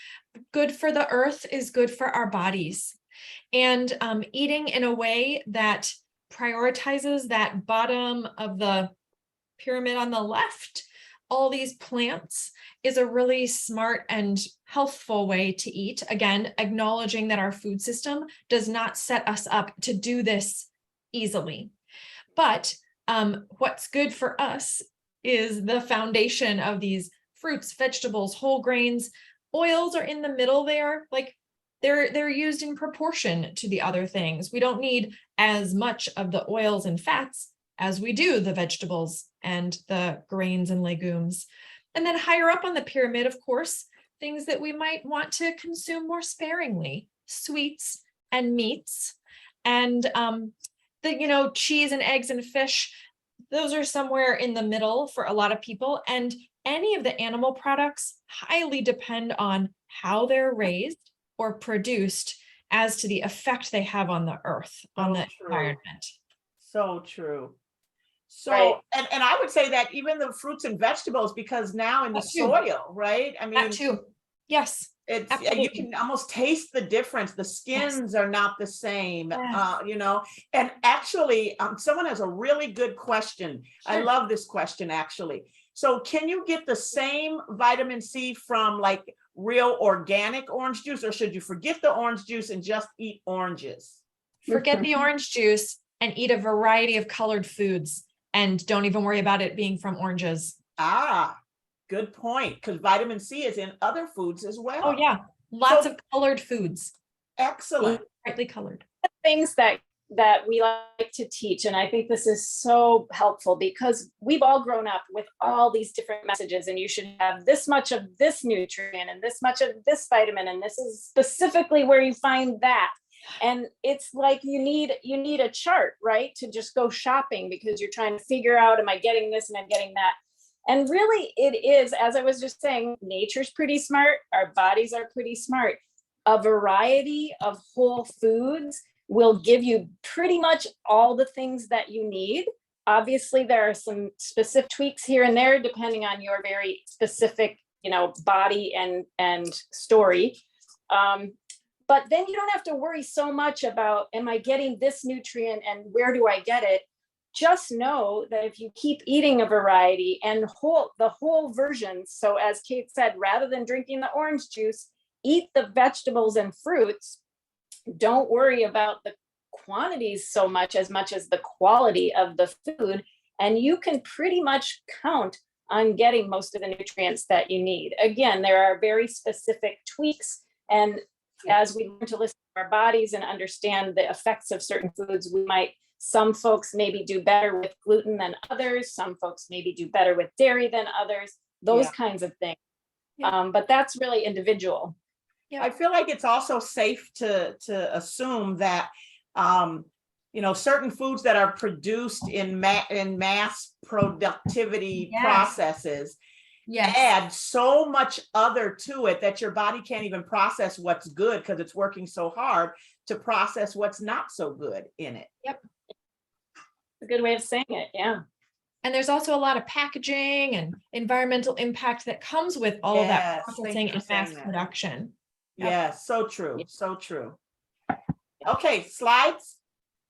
good for the earth is good for our bodies. And eating in a way that prioritizes that bottom of the pyramid on the left, all these plants, is a really smart and healthful way to eat. Again, acknowledging that our food system does not set us up to do this easily. But what's good for us is the foundation of these fruits, vegetables, whole grains. Oils are in the middle there, like they're used in proportion to the other things. We don't need as much of the oils and fats as we do the vegetables and the grains and legumes. And then higher up on the pyramid, of course, things that we might want to consume more sparingly, sweets and meats, and cheese and eggs and fish. Those are somewhere in the middle for a lot of people. And any of the animal products highly depend on how they're raised or produced as to the effect they have on the earth, on the environment. So true. So, right. and I would say that even the fruits and vegetables, because now in the soil, right? I mean, that too. Yes. It's absolutely. You can almost taste the difference. The skins are not the same, and actually someone has a really good question. Sure. I love this question actually. So can you get the same vitamin C from like real organic orange juice, or should you forget the orange juice and just eat oranges? Forget the orange juice and eat a variety of colored foods, and don't even worry about it being from oranges. Good point, because vitamin C is in other foods as well. Oh yeah, lots of colored foods. Excellent. Brightly colored. Things that we like to teach, and I think this is so helpful because we've all grown up with all these different messages, and you should have this much of this nutrient and this much of this vitamin, and this is specifically where you find that. And it's like you need a chart, right, to just go shopping because you're trying to figure out, am I getting this and I'm getting that. And really it is, as I was just saying, nature's pretty smart. Our bodies are pretty smart. A variety of whole foods will give you pretty much all the things that you need. Obviously, there are some specific tweaks here and there, depending on your very specific, body and story. But then you don't have to worry so much about, am I getting this nutrient and where do I get it? Just know that if you keep eating a variety and the whole versions, so as Kate said, rather than drinking the orange juice, eat the vegetables and fruits. Don't worry about the quantities so much as the quality of the food. And you can pretty much count on getting most of the nutrients that you need. Again, there are very specific tweaks. And as we learn to listen to our bodies and understand the effects of certain foods, some folks maybe do better with gluten than others. Some folks maybe do better with dairy than others, those kinds of things. Yeah. But that's really individual. Yeah. I feel like it's also safe to assume that, certain foods that are produced in mass productivity processes add so much other to it that your body can't even process what's good because it's working so hard to process what's not so good in it. Yep. A good way of saying it. Yeah. And there's also a lot of packaging and environmental impact that comes with all of that processing and mass production. Yep. Yeah, so true. So true. Okay, slides.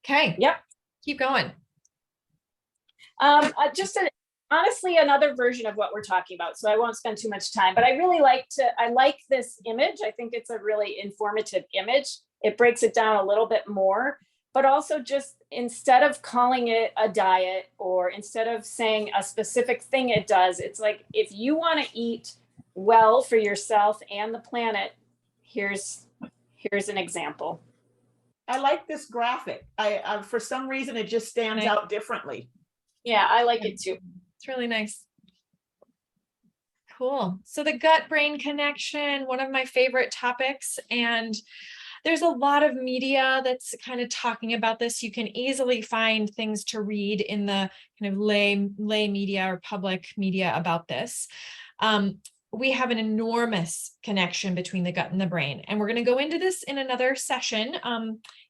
Okay. Yep. Keep going. Honestly, another version of what we're talking about. So I won't spend too much time, but I like this image. I think it's a really informative image. It breaks it down a little bit more, but also just instead of calling it a diet or instead of saying a specific thing it does, it's like, if you want to eat well for yourself and the planet, here's an example. I like this graphic. I for some reason, it just stands Nice. out differently. Yeah, I like it too. It's really nice. Cool. So the gut-brain connection, one of my favorite topics, and there's a lot of media that's kind of talking about this. You can easily find things to read in the kind of lay media or public media about this. We have an enormous connection between the gut and the brain, and we're going to go into this in another session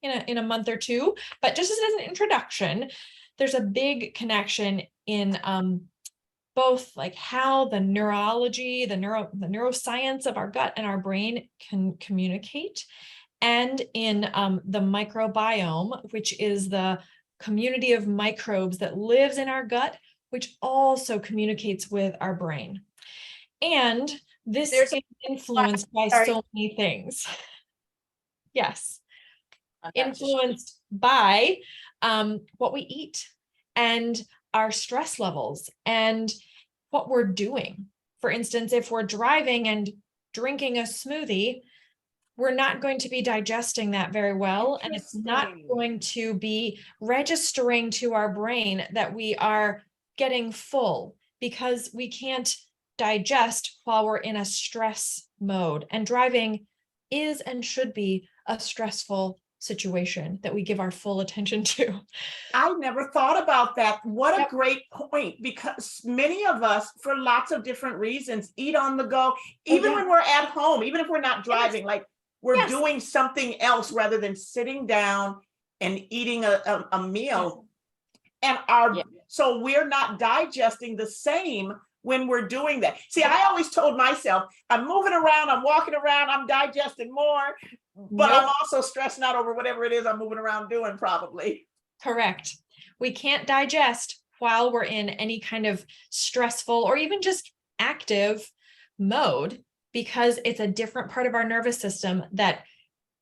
in a month or two. But just as an introduction, there's a big connection in both like how the neurology, the neuroscience of our gut and our brain can communicate, and in the microbiome, which is the community of microbes that lives in our gut, which also communicates with our brain. And this is influenced by so many things. Yes. Influenced by what we eat and our stress levels and what we're doing. For instance, if we're driving and drinking a smoothie, we're not going to be digesting that very well, and it's not going to be registering to our brain that we are getting full, because we can't digest while we're in a stress mode. And driving is and should be a stressful situation that we give our full attention to. I never thought about that. What a great point, because many of us, for lots of different reasons, eat on the go, even when we're at home, even if we're not driving, like we're doing something else rather than sitting down and eating a meal. And so we're not digesting the same when we're doing that. See, I always told myself, I'm moving around, I'm walking around, I'm digesting more, but I'm also stressing out over whatever it is I'm moving around doing, probably. Correct. We can't digest while we're in any kind of stressful or even just active mode, because it's a different part of our nervous system that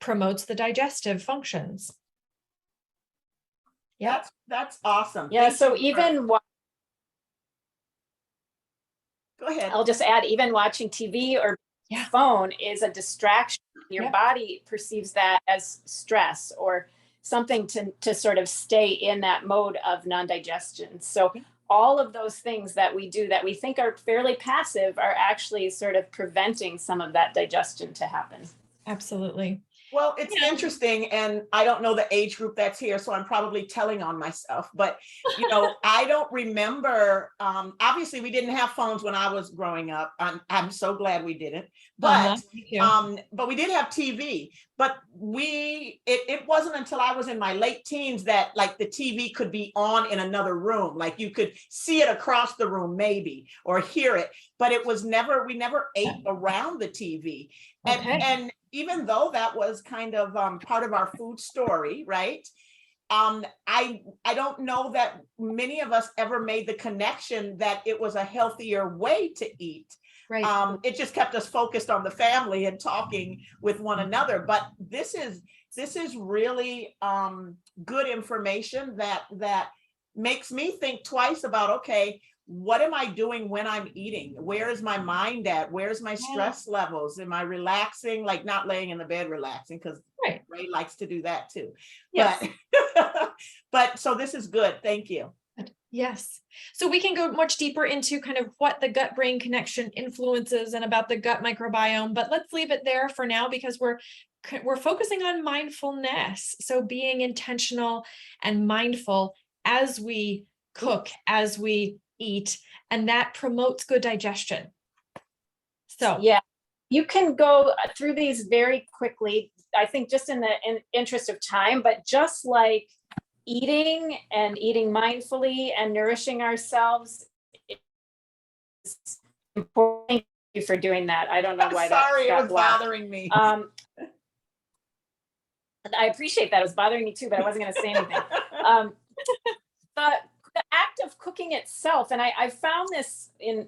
promotes the digestive functions. Yeah, that's awesome. Yeah, so even go ahead. I'll just add, even watching TV or phone is a distraction. Your body perceives that as stress or something to sort of stay in that mode of non-digestion. So all of those things that we do that we think are fairly passive are actually sort of preventing some of that digestion to happen. Absolutely. Well, it's interesting, and I don't know the age group that's here, so I'm probably telling on myself, but you know, I don't remember, obviously we didn't have phones when I was growing up. I'm so glad we didn't, but we did have TV, but it wasn't until I was in my late teens that like the TV could be on in another room. Like you could see it across the room maybe, or hear it, but it was never, we never ate around the TV. And even though that was kind of part of our food story, right? I don't know that many of us ever made the connection that it was a healthier way to eat. Right. It just kept us focused on the family and talking with one another. But this is really good information that makes me think twice about, okay, what am I doing when I'm eating? Where is my mind at? Where's my stress levels? Am I relaxing, like not laying in the bed relaxing? Because Ray likes to do that too. Yes. But so this is good. Thank you. Yes. So we can go much deeper into kind of what the gut-brain connection influences and about the gut microbiome, but let's leave it there for now, because we're focusing on mindfulness. So being intentional and mindful as we cook, as we eat, and that promotes good digestion. So yeah, you can go through these very quickly, I think, just in the interest of time, but just like eating and eating mindfully and nourishing ourselves is important. Thank you for doing that. I don't know why sorry, that it was bothering me. I appreciate that. It was bothering me too, but I wasn't going to say anything. The act of cooking itself, and I found this in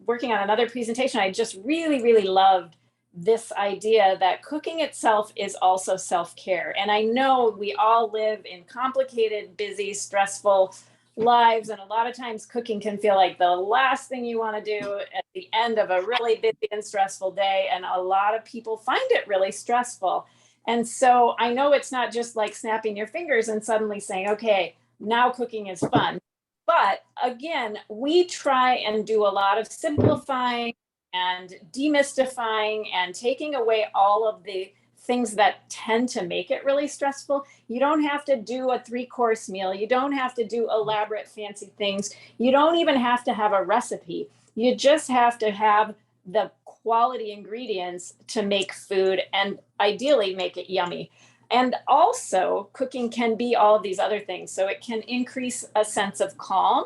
working on another presentation, I just really, really loved this idea that cooking itself is also self-care. And I know we all live in complicated, busy, stressful lives, and a lot of times cooking can feel like the last thing you want to do at the end of a really busy and stressful day, and a lot of people find it really stressful. And so I know it's not just like snapping your fingers and suddenly saying, okay, now cooking is fun. But again, we try and do a lot of simplifying and demystifying and taking away all of the things that tend to make it really stressful. You don't have to do a 3-course meal. You don't have to do elaborate fancy things. You don't even have to have a recipe. You just have to have the quality ingredients to make food and ideally make it yummy. And also, cooking can be all of these other things. So it can increase a sense of calm.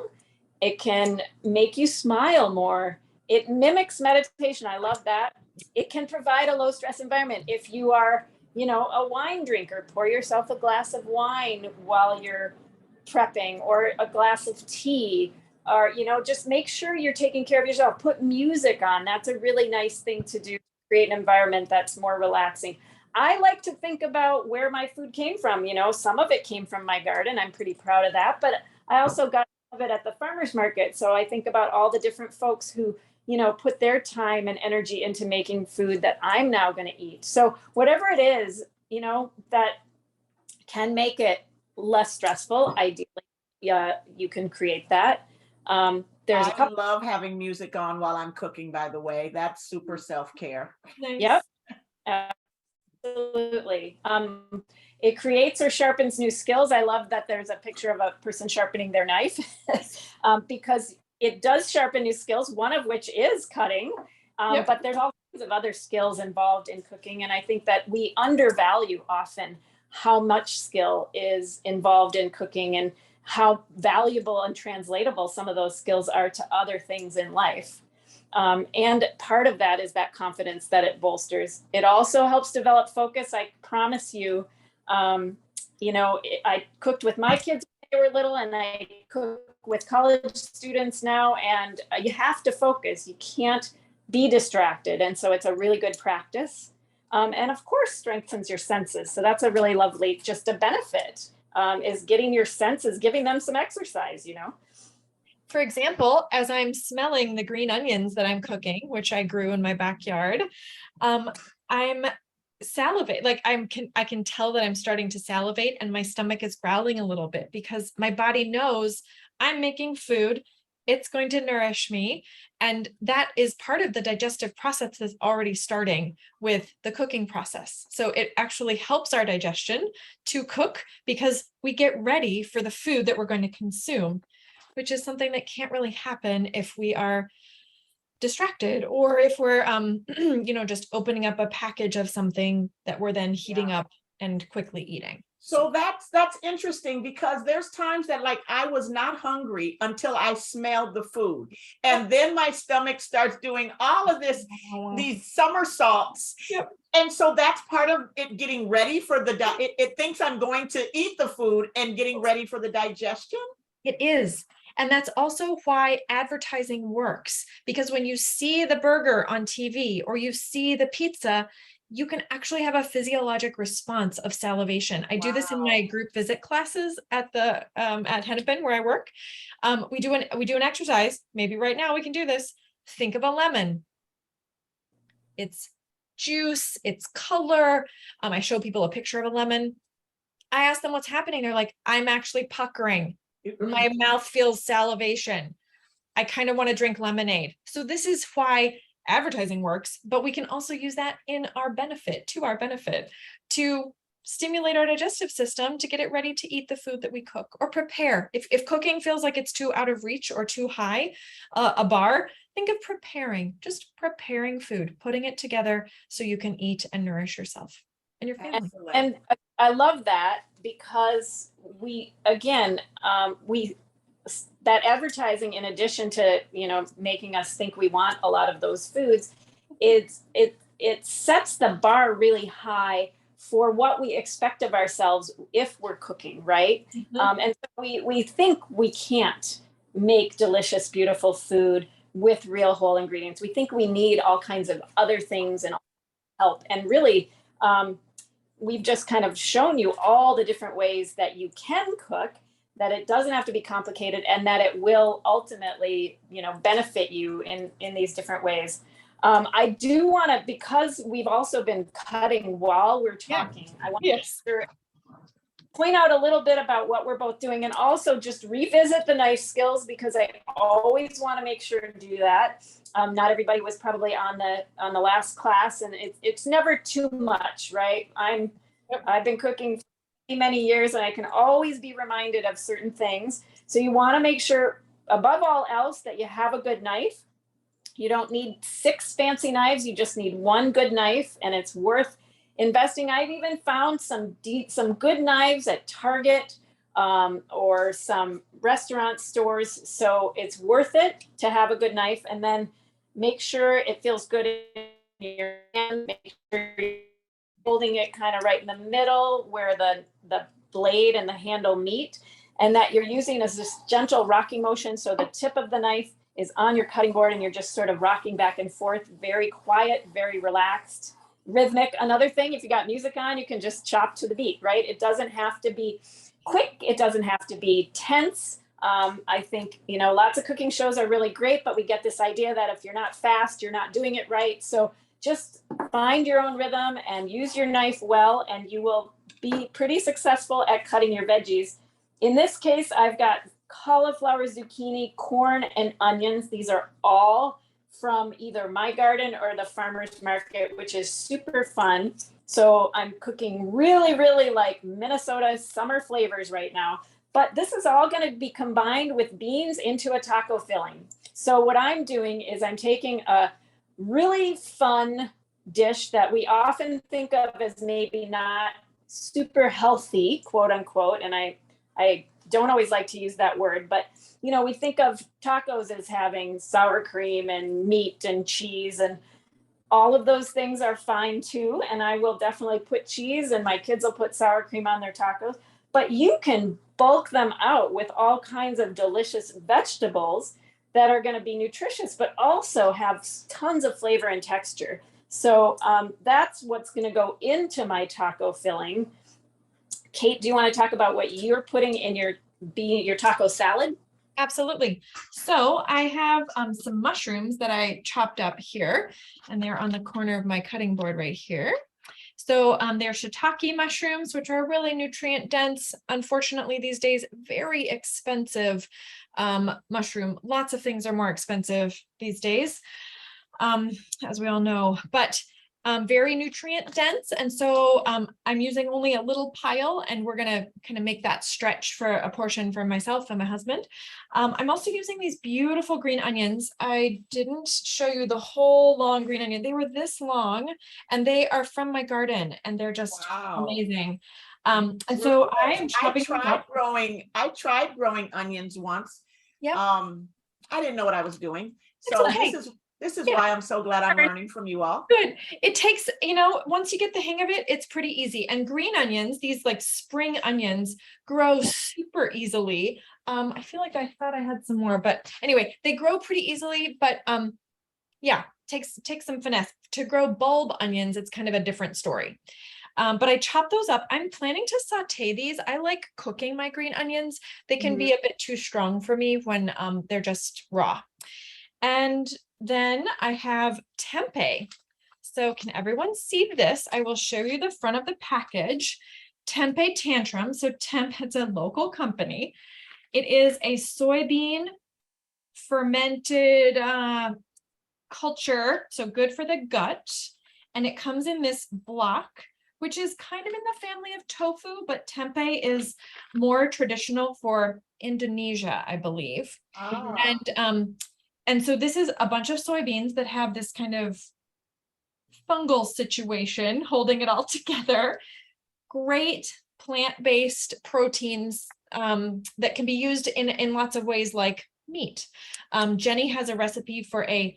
It can make you smile more. It mimics meditation. I love that. It can provide a low stress environment. If you are, a wine drinker, pour yourself a glass of wine while you're prepping, or a glass of tea, or, just make sure you're taking care of yourself. Put music on. That's a really nice thing to do, create an environment that's more relaxing. I like to think about where my food came from. Some of it came from my garden. I'm pretty proud of that, but I also got some of it at the farmer's market. So I think about all the different folks who, put their time and energy into making food that I'm now going to eat. So whatever it is, that can make it less stressful, ideally, you can create that. There's I love having music on while I'm cooking, by the way. That's super self-care. Nice. Yep. Absolutely. It creates or sharpens new skills. I love that there's a picture of a person sharpening their knife because it does sharpen new skills, one of which is cutting. Yep. But there's all kinds of other skills involved in cooking. And I think that we undervalue often how much skill is involved in cooking and how valuable and translatable some of those skills are to other things in life. And part of that is that confidence that it bolsters. It also helps develop focus. I promise you, I cooked with my kids when they were little, and I cook with college students now, and you have to focus. You can't be distracted. And so it's a really good practice. And of course, strengthens your senses. So that's a really lovely, just a benefit, is getting your senses, giving them some exercise, For example, as I'm smelling the green onions that I'm cooking, which I grew in my backyard, I'm salivate. Like I can tell that I'm starting to salivate, and my stomach is growling a little bit because my body knows I'm making food. It's going to nourish me. And that is part of the digestive process that's already starting with the cooking process. So it actually helps our digestion to cook because we get ready for the food that we're going to consume, which is something that can't really happen if we are distracted, or if we're, just opening up a package of something that we're then heating up and quickly eating. So that's interesting, because there's times that like I was not hungry until I smelled the food. And then my stomach starts doing all of this, these somersaults. Yep. And so that's part of it getting ready for the, it thinks I'm going to eat the food and getting ready for the digestion. It is. And that's also why advertising works, because when you see the burger on TV or you see the pizza, you can actually have a physiologic response of salivation. I do this in my group visit classes at the at Hennepin where I work. We do an exercise. Maybe right now we can do this. Think of a lemon. It's juice, it's color. I show people a picture of a lemon. I ask them what's happening. They're like, I'm actually puckering. My mouth feels salivation. I kind of want to drink lemonade. So this is why advertising works, but we can also use that to our benefit, to stimulate our digestive system to get it ready to eat the food that we cook or prepare. If cooking feels like it's too out of reach or too high a bar, think of just preparing food, putting it together so you can eat and nourish yourself and your family. And I love that, because that advertising, in addition to, making us think we want a lot of those foods, it sets the bar really high for what we expect of ourselves if we're cooking, right? Mm-hmm. And so we think we can't make delicious, beautiful food with real whole ingredients. We think we need all kinds of other things and help. And really, we've just kind of shown you all the different ways that you can cook, that it doesn't have to be complicated, and that it will ultimately, benefit you in these different ways. I do want to, because we've also been cutting while we're talking, I want to point out a little bit about what we're both doing and also just revisit the knife skills, because I always want to make sure to do that. Not everybody was probably on the last class, and it's never too much, right? I've been cooking for many years, and I can always be reminded of certain things. So you want to make sure, above all else, that you have a good knife. You don't need 6 fancy knives. You just need one good knife, and it's worth investing. I've even found some good knives at Target or some restaurant stores. So it's worth it to have a good knife, and then make sure it feels good in your hand. Make sure you're holding it kind of right in the middle where the blade and the handle meet, and that you're using this gentle rocking motion. So the tip of the knife is on your cutting board and you're just sort of rocking back and forth, very quiet, very relaxed, rhythmic. Another thing, if you got music on, you can just chop to the beat, right? It doesn't have to be quick. It doesn't have to be tense. I think, lots of cooking shows are really great, but we get this idea that if you're not fast, you're not doing it right. So just find your own rhythm and use your knife well, and you will be pretty successful at cutting your veggies. In this case, I've got cauliflower, zucchini, corn, and onions. These are all from either my garden or the farmer's market, which is super fun. So I'm cooking really, really like Minnesota summer flavors right now. But this is all going to be combined with beans into a taco filling. So what I'm doing is I'm taking a really fun dish that we often think of as maybe not super healthy, quote unquote. And I don't always like to use that word, but we think of tacos as having sour cream and meat and cheese, and all of those things are fine too. And I will definitely put cheese, and my kids will put sour cream on their tacos, but you can bulk them out with all kinds of delicious vegetables that are going to be nutritious, but also have tons of flavor and texture. So that's what's going to go into my taco filling. Kate, do you want to talk about what you're putting in your taco salad? Absolutely. So I have some mushrooms that I chopped up here, and they're on the corner of my cutting board right here. So they're shiitake mushrooms, which are really nutrient dense. Unfortunately, these days, very expensive mushroom. Lots of things are more expensive these days, as we all know, but very nutrient dense. And so I'm using only a little pile, and we're going to kind of make that stretch for a portion for myself and my husband. I'm also using these beautiful green onions. I didn't show you the whole long green onion. They were this long, and they are from my garden, and they're just amazing. And so I am chopping I tried growing onions once. Yep. I didn't know what I was doing. So this is why I'm so glad I'm learning from you all. Good. It takes, once you get the hang of it, it's pretty easy. And green onions, these like spring onions, grow super easily. I feel like I thought I had some more, but anyway, they grow pretty easily, but takes some finesse. To grow bulb onions, it's kind of a different story. But I chop those up. I'm planning to saute these. I like cooking my green onions. They can be a bit too strong for me when they're just raw. And then I have tempeh. So can everyone see this? I will show you the front of the package. Tempeh Tantrum. So it's a local company. It is a soybean fermented culture. So good for the gut. And it comes in this block, which is kind of in the family of tofu, but tempeh is more traditional for Indonesia, I believe. And so this is a bunch of soybeans that have this kind of fungal situation holding it all together. Great plant-based proteins that can be used in lots of ways, like meat. Jenny has a recipe for a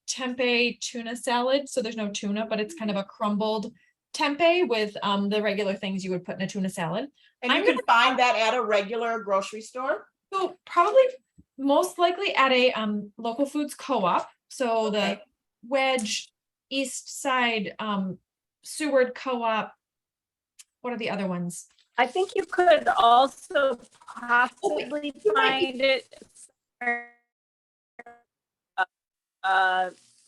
tempeh tuna salad. So there's no tuna, but it's kind of a crumbled tempeh with the regular things you would put in a tuna salad. And you can find that at a regular grocery store? So probably most likely at a local foods co-op. So the Wedge, East Side, Seward Co-op. What are the other ones? I think you could also possibly find it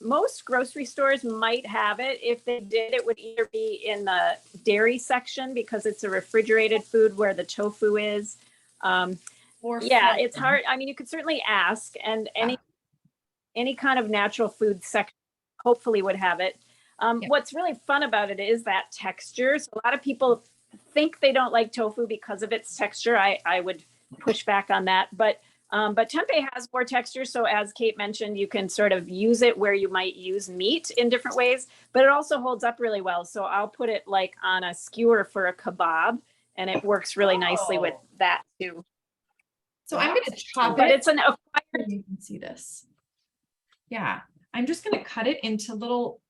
most grocery stores might have it. If they did, it would either be in the dairy section because it's a refrigerated food where the tofu is. Or Yeah, frozen. it's hard. I mean, you could certainly ask, and any kind of natural food section hopefully would have it. Yeah. What's really fun about it is that texture. So a lot of people think they don't like tofu because of its texture. I would push back on that, but tempeh has more texture. So as Kate mentioned, you can sort of use it where you might use meat in different ways, but it also holds up really well. So I'll put it like on a skewer for a kebab, and it works really nicely with that too. So I'm going to chop But it. it's an acquired. You can see this. Yeah, I'm just going to cut it into little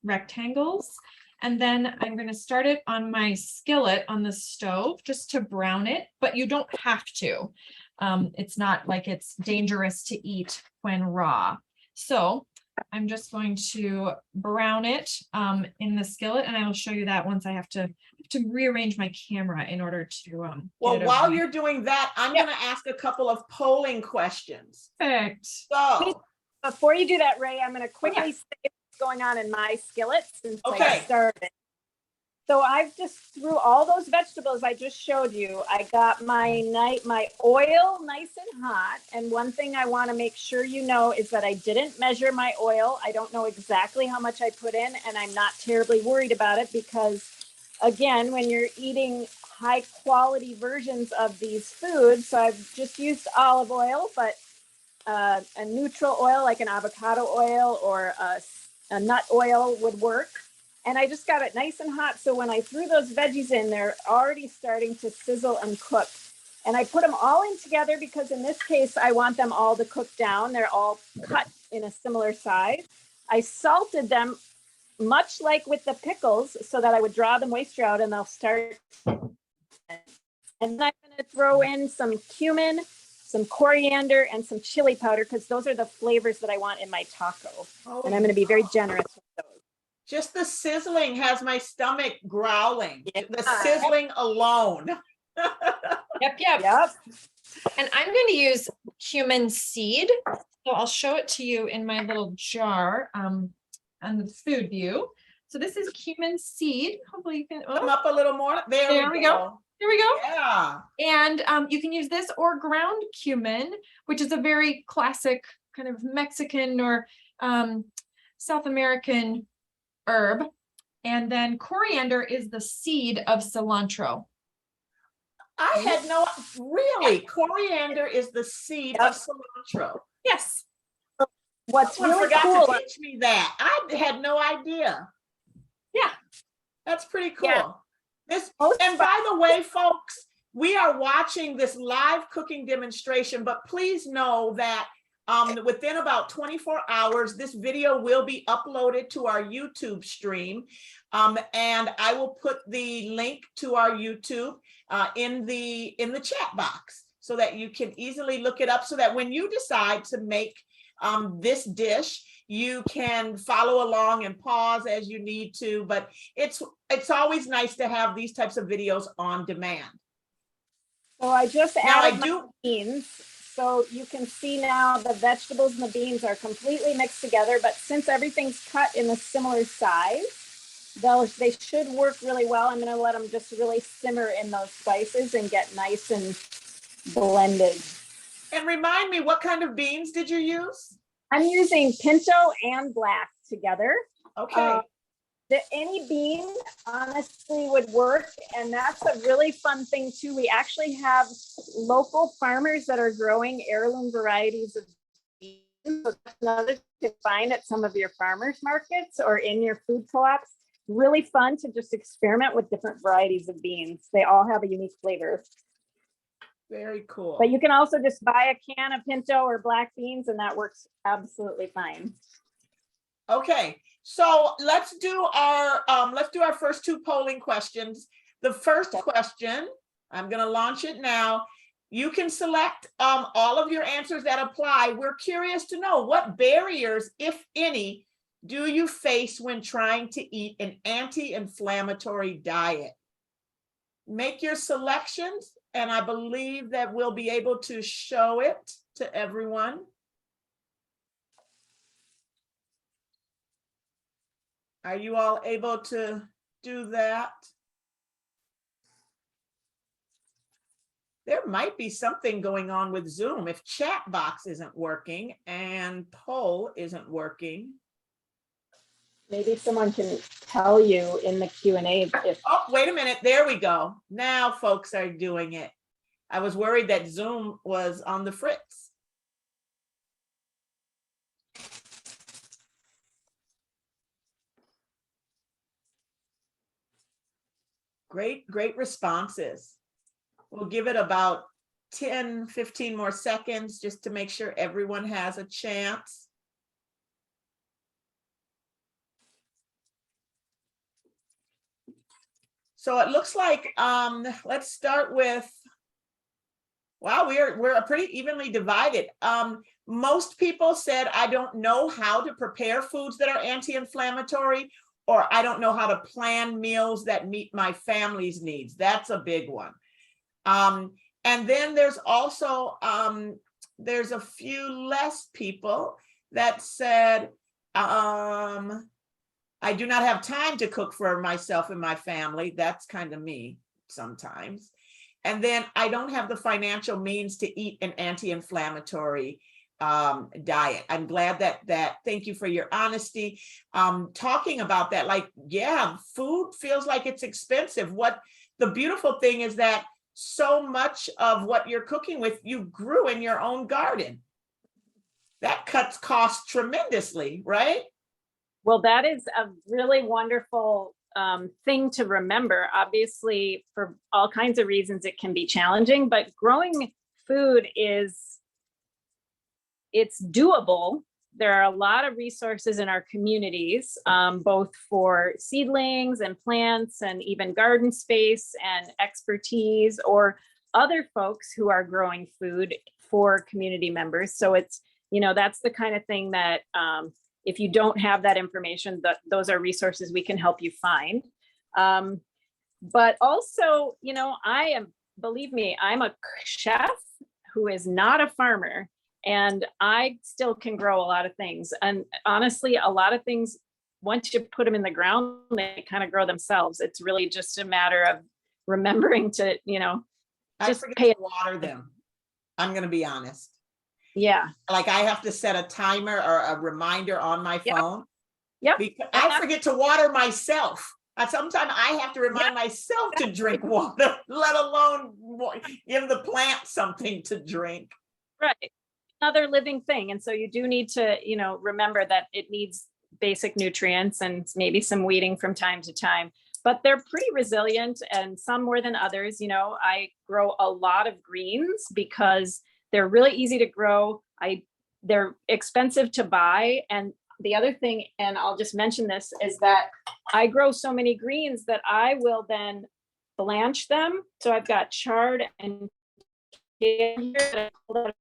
rectangles, and then I'm going to start it on my skillet on the stove just to brown it, but you don't have to. It's not like it's dangerous to eat when raw. So I'm just going to brown it in the skillet, and I will show you that once I have to rearrange my camera in order to Well, get it while over. you're doing that, I'm going to ask a couple of polling questions. Perfect. So, Before you do that, Ray, I'm going to quickly say what's going on in my skillet since I Okay. started. So I've just threw all those vegetables I just showed you. I got my oil nice and hot. And one thing I want to make sure you know is that I didn't measure my oil. I don't know exactly how much I put in, and I'm not terribly worried about it because, again, when you're eating high quality versions of these foods, so I've just used olive oil, but a neutral oil like an avocado oil or a nut oil would work. And I just got it nice and hot. So when I threw those veggies in, they're already starting to sizzle and cook. And I put them all in together because in this case, I want them all to cook down. They're all cut in a similar size. I salted them much like with the pickles so that I would draw the moisture out and they'll start. And then I'm going to throw in some cumin, some coriander, and some chili powder because those are the flavors that I want in my taco. And I'm going to be very generous with those. just the sizzling has my stomach growling. Yeah. The sizzling alone. Yep. And I'm going to use cumin seed. So I'll show it to you in my little jar on the food view. So this is cumin seed. Hopefully you can Come up a little more. There we go. There we go. Yeah. And you can use this or ground cumin, which is a very classic kind of Mexican or South American herb. And then coriander is the seed of cilantro. I had no, really, coriander is the seed of cilantro. Yes. What's Someone really forgot cool. to teach me that. I had no idea. Yeah. That's pretty cool. Yeah. And by the way, folks, we are watching this live cooking demonstration, but please know that within about 24 hours, this video will be uploaded to our YouTube stream. And I will put the link to our YouTube in the chat box so that you can easily look it up so that when you decide to make this dish, you can follow along and pause as you need to, but it's always nice to have these types of videos on demand. So I just added my beans. So you can see now the vegetables and the beans are completely mixed together, but since everything's cut in a similar size, they should work really well. I'm going to let them just really simmer in those spices and get nice and blended. And remind me, what kind of beans did you use? I'm using pinto and black together. Okay. Any bean honestly would work. And that's a really fun thing too. We actually have local farmers that are growing heirloom varieties of beans. So that's another thing to find at some of your farmers markets or in your food co-ops. Really fun to just experiment with different varieties of beans. They all have a unique flavor. Very cool. But you can also just buy a can of pinto or black beans and that works absolutely fine. Okay, so let's do our first two polling questions. The first question, I'm going to launch it now. You can select all of your answers that apply. We're curious to know what barriers, if any, do you face when trying to eat an anti-inflammatory diet? Make your selections, and I believe that we'll be able to show it to everyone. Are you all able to do that? There might be something going on with Zoom if chat box isn't working and poll isn't working. Maybe someone can tell you in the Q&A if. Oh, wait a minute. There we go. Now folks are doing it. I was worried that Zoom was on the fritz. Great responses. We'll give it about 10, 15 more seconds just to make sure everyone has a chance. So it looks like, let's start with, wow, we're pretty evenly divided. Most people said, I don't know how to prepare foods that are anti-inflammatory, or I don't know how to plan meals that meet my family's needs. That's a big one. And then there's also, there's a few less people that said, I do not have time to cook for myself and my family. That's kind of me sometimes. And then I don't have the financial means to eat an anti-inflammatory diet. I'm glad that thank you for your honesty. Talking about that, like, yeah, food feels like it's expensive. What the beautiful thing is that so much of what you're cooking with, you grew in your own garden. That cuts costs tremendously, right? Well, that is a really wonderful thing to remember. Obviously, for all kinds of reasons, it can be challenging, but growing food it's doable. There are a lot of resources in our communities, both for seedlings and plants and even garden space and expertise, or other folks who are growing food for community members. So it's, that's the kind of thing that if you don't have that information, those are resources we can help you find. But also, believe me, I'm a chef who is not a farmer, and I still can grow a lot of things. And honestly, a lot of things, once you put them in the ground, they kind of grow themselves. It's really just a matter of remembering to, just pay to water them. I'm going to be honest. Yeah. Like I have to set a timer or a reminder on my phone. Yeah. Because I forget to water myself. Sometimes I have to remind myself to drink water, let alone give the plant something to drink. Right. Another living thing. And so you do need to, remember that it needs basic nutrients and maybe some weeding from time to time, but they're pretty resilient, and some more than others. I grow a lot of greens because they're really easy to grow. They're expensive to buy. And the other thing, and I'll just mention this, is that I grow so many greens that I will then blanch them. So I've got chard and here that I pulled out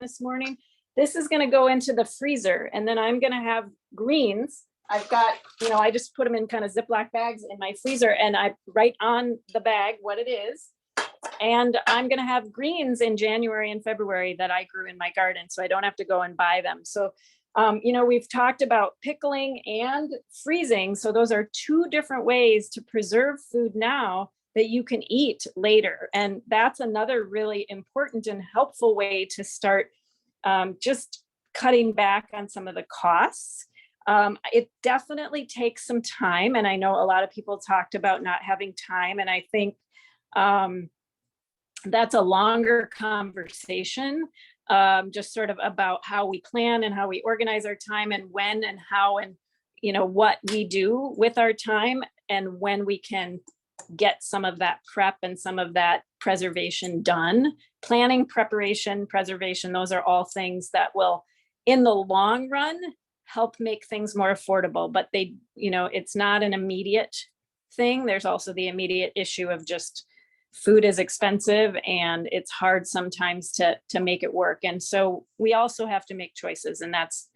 this morning. This is going to go into the freezer, and then I'm going to have greens. I've got, I just put them in kind of Ziploc bags in my freezer, and I write on the bag what it is. And I'm going to have greens in January and February that I grew in my garden, so I don't have to go and buy them. So, we've talked about pickling and freezing. So those are two different ways to preserve food now that you can eat later. And that's another really important and helpful way to start just cutting back on some of the costs. It definitely takes some time. And I know a lot of people talked about not having time. And I think that's a longer conversation, just sort of about how we plan and how we organize our time, and when and how and what we do with our time, and when we can get some of that prep and some of that preservation done. Planning, preparation, preservation, those are all things that will, in the long run, help make things more affordable. But they, it's not an immediate thing. There's also the immediate issue of just food is expensive, and it's hard sometimes to make it work. And so we also have to make choices, and that's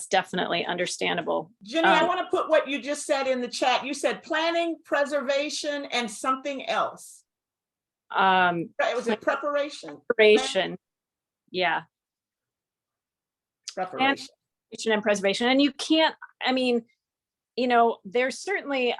definitely understandable. Jenny, I want to put what you just said in the chat. You said planning, preservation, and something else. Was it preparation? Preparation. Yeah. Preparation. And preservation. And you can't, you know, there's certainly,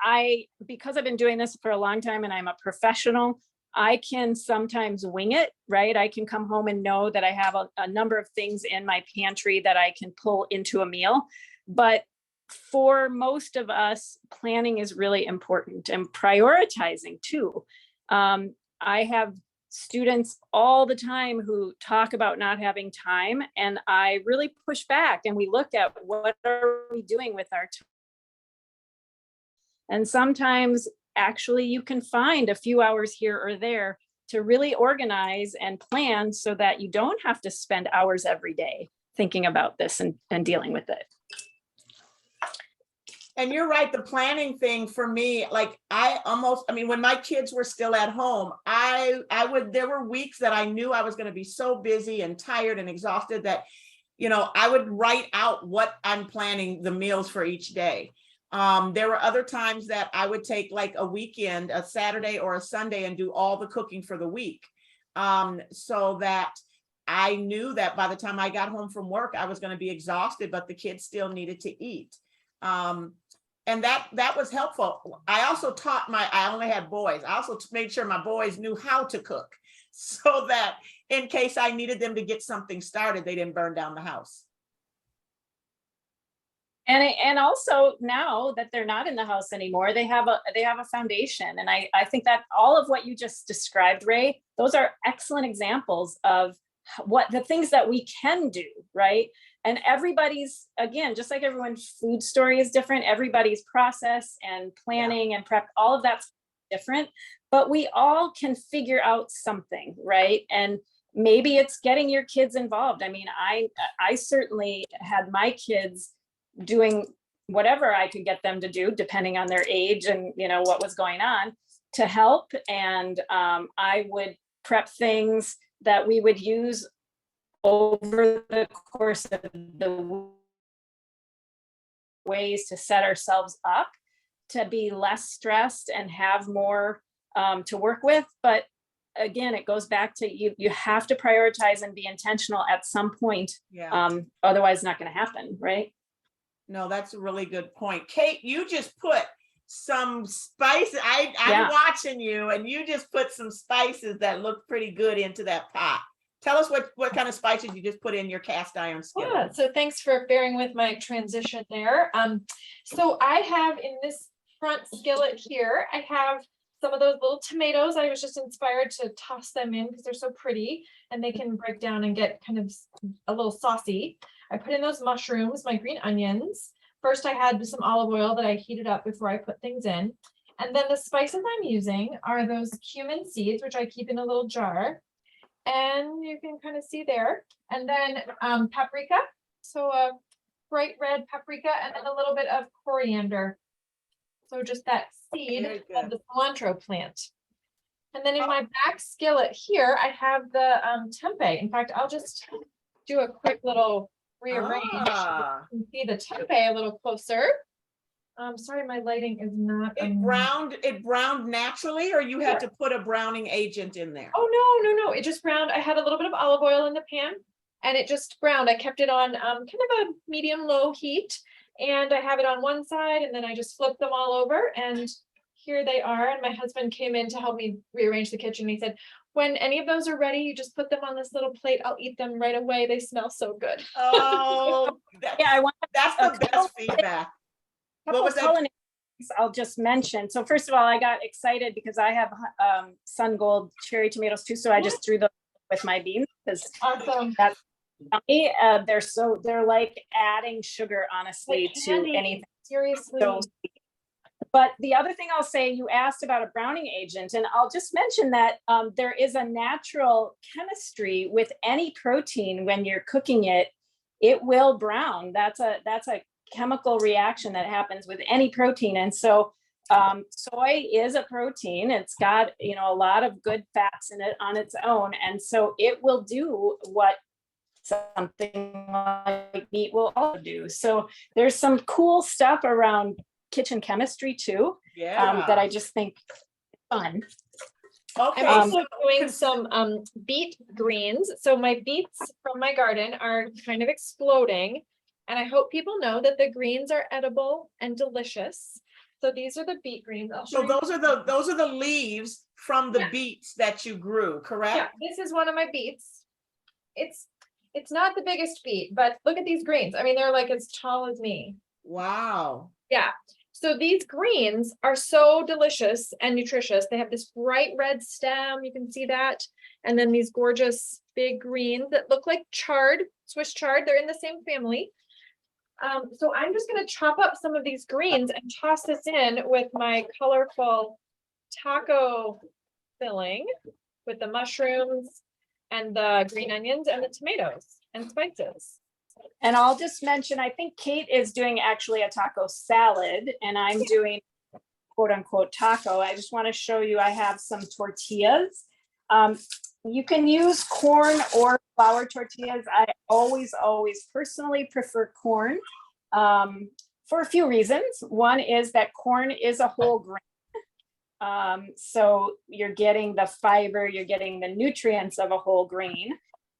because I've been doing this for a long time and I'm a professional, I can sometimes wing it, right? I can come home and know that I have a number of things in my pantry that I can pull into a meal. But for most of us, planning is really important, and prioritizing too. I have students all the time who talk about not having time, and I really push back, and we look at what are we doing with our time. And sometimes actually you can find a few hours here or there to really organize and plan so that you don't have to spend hours every day thinking about this and dealing with it. And you're right, the planning thing for me, like I mean, when my kids were still at home, there were weeks that I knew I was going to be so busy and tired and exhausted that, you know, I would write out what I'm planning the meals for each day. There were other times that I would take like a weekend, a Saturday or a Sunday, and do all the cooking for the week. So that I knew that by the time I got home from work, I was going to be exhausted, but the kids still needed to eat. And that was helpful. I also I only had boys. I also made sure my boys knew how to cook so that in case I needed them to get something started, they didn't burn down the house. And also now that they're not in the house anymore, they have a foundation. And I think that all of what you just described, Ray, those are excellent examples of what the things that we can do, right? And everybody's, again, just like everyone's food story is different, everybody's process and planning and prep, all of that's different, but we all can figure out something, right? And maybe it's getting your kids involved. I mean, I certainly had my kids doing whatever I could get them to do, depending on their age and, you know, what was going on, to help. And I would prep things that we would use over the course of the ways to set ourselves up to be less stressed and have more to work with. But again, it goes back to you have to prioritize and be intentional at some point. Otherwise it's not going to happen, right? No, that's a really good point. Kate, you just put some spices. I'm watching you, and you just put some spices that look pretty good into that pot. Tell us what kind of spices you just put in your cast iron skillet. Yeah, so thanks for bearing with my transition there. So I have in this front skillet here, I have some of those little tomatoes. I was just inspired to toss them in because they're so pretty and they can break down and get kind of a little saucy. I put in those mushrooms, my green onions. First, I had some olive oil that I heated up before I put things in. And then the spices I'm using are those cumin seeds, which I keep in a little jar. And you can kind of see there. And then paprika, so a bright red paprika, and then a little bit of coriander. So just that seed of the cilantro plant. And then in my back skillet here, I have the tempeh. In fact, I'll just do a quick little rearrange. You can see the tempeh a little closer. Sorry, my lighting is not. It browned naturally, or you had to put a browning agent in there? Oh, no. It just browned. I had a little bit of olive oil in the pan and it just browned. I kept it on kind of a medium low heat, and I have it on one side and then I just flip them all over, and here they are. And my husband came in to help me rearrange the kitchen. He said, when any of those are ready, you just put them on this little plate. I'll eat them right away. They smell so good. Oh, that's the best feedback. What was that? I'll just mention. So first of all, I got excited because I have Sun Gold cherry tomatoes too. So I just threw those with my beans because awesome. That's yummy. They're like adding sugar, honestly, to anything. Seriously. So, but the other thing I'll say, you asked about a browning agent, and I'll just mention that there is a natural chemistry with any protein. When you're cooking it, it will brown. That's a chemical reaction that happens with any protein. And so soy is a protein. It's got, you know, a lot of good fats in it on its own. And so it will do what something like meat will also do. So there's some cool stuff around kitchen chemistry too, that I just think is fun. Okay. I'm also doing some beet greens. So my beets from my garden are kind of exploding. And I hope people know that the greens are edible and delicious. So these are the beet greens. I'll show So you. those are the leaves from the Yeah. beets that you grew, correct? Yeah, this is one of my beets. It's not the biggest beet, but look at these greens. I mean, they're like as tall as me. Wow. Yeah. So these greens are so delicious and nutritious. They have this bright red stem. You can see that. And then these gorgeous big greens that look like chard, Swiss chard. They're in the same family. So I'm just going to chop up some of these greens and toss this in with my colorful taco filling with the mushrooms and the green onions and the tomatoes and spices. And I'll just mention, I think Kate is doing actually a taco salad and I'm doing quote unquote taco. I just want to show you, I have some tortillas. You can use corn or flour tortillas. I always personally prefer corn for a few reasons. One is that corn is a whole grain. So you're getting the fiber, you're getting the nutrients of a whole grain.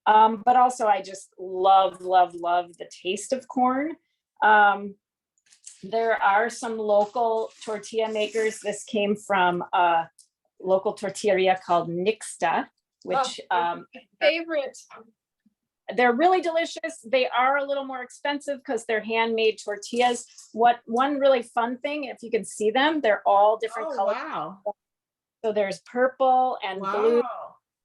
But also I just love the taste of corn. There are some local tortilla makers. This came from a local tortilleria called Nixta, which favorite. they're really delicious. They are a little more expensive because they're handmade tortillas. One really fun thing, if you can see them, they're all different colors. Wow. So there's purple and blue,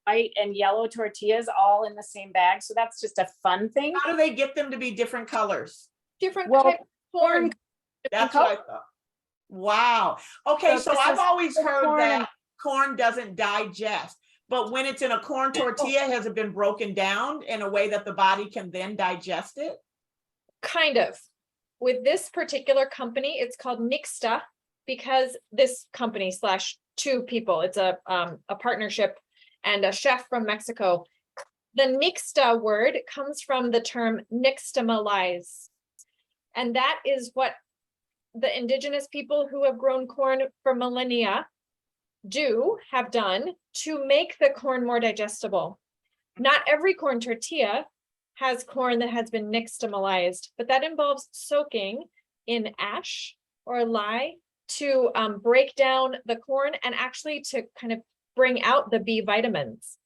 white and yellow tortillas all in the same bag. So that's just a fun thing. How do they get them to be different colors? Different Well, type of corn. That's what I thought. Wow. Okay, so this I've is always heard corn that and- corn doesn't digest, but when it's in a corn tortilla, has it been broken down in a way that the body can then digest it? Kind of. With this particular company, it's called Nixta because this company / two people, it's a partnership and a chef from Mexico. The Nixta word comes from the term nixtamalize. And that is what the indigenous people who have grown corn for millennia have done to make the corn more digestible. Not every corn tortilla has corn that has been nixtamalized, but that involves soaking in ash or lye to break down the corn and actually to kind of bring out the B vitamins.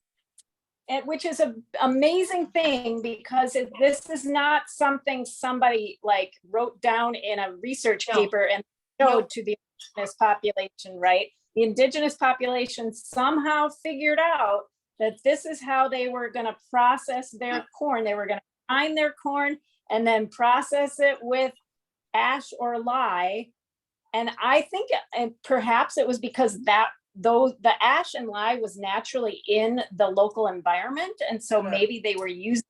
And which is an amazing thing because this is not something somebody like wrote down in a research paper and showed to the indigenous population, right? The indigenous population somehow figured out that this is how they were going to process their corn. They were going to grind their corn and then process it with ash or lye. And I think, and perhaps it was because the ash and lye was naturally in the local environment. And so maybe they were used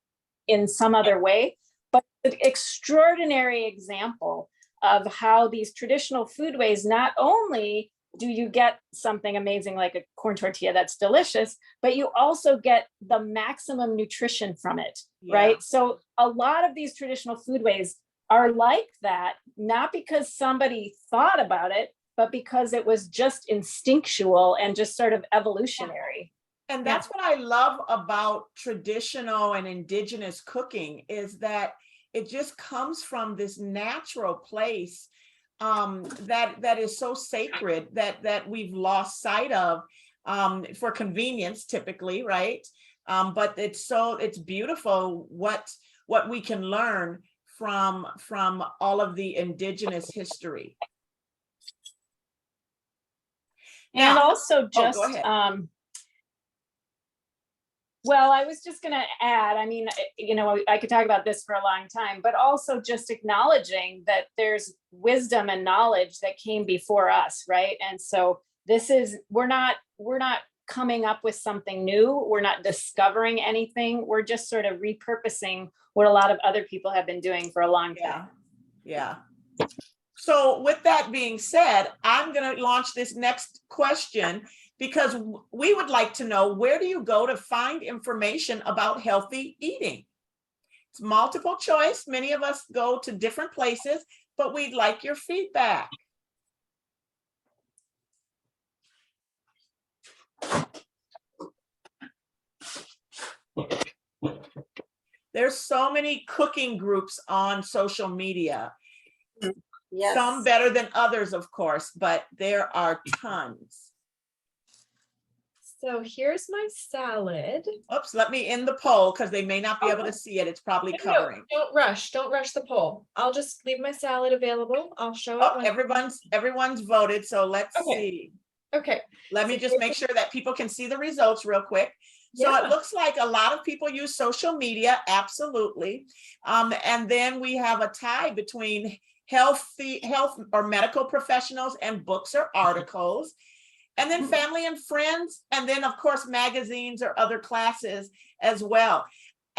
in some other way, but an extraordinary example of how these traditional foodways, not only do you get something amazing like a corn tortilla that's delicious, but you also get the maximum nutrition from it, right? So a lot of these traditional foodways are like that, not because somebody thought about it, but because it was just instinctual and just sort of evolutionary. And that's what I love about traditional and indigenous cooking is that it just comes from this natural place that is so sacred that we've lost sight of for convenience typically, right? But it's beautiful what we can learn from all of the indigenous history. And now, also just, go ahead. well, I was just going to add, I mean, you know, I could talk about this for a long time, but also just acknowledging that there's wisdom and knowledge that came before us, right? And so this is, we're not coming up with something new. We're not discovering anything. We're just sort of repurposing what a lot of other people have been doing for a long time. Yeah. So with that being said, I'm going to launch this next question because we would like to know, where do you go to find information about healthy eating? It's multiple choice. Many of us go to different places, but we'd like your feedback. There's so many cooking groups on social media. Yes. Some better than others, of course, but there are tons. So here's my salad. Oops, let me end the poll because they may not be able to see it. It's probably No, covering. don't rush the poll. I'll just leave my salad available. I'll show it. Oh, everyone's voted, so let's see. Okay. Let me So just make sure that people can see the results real quick. So Yeah. it looks like a lot of people use social media, absolutely. And then we have a tie between health or medical professionals and books or articles. And then family and friends, and then of course magazines or other classes as well.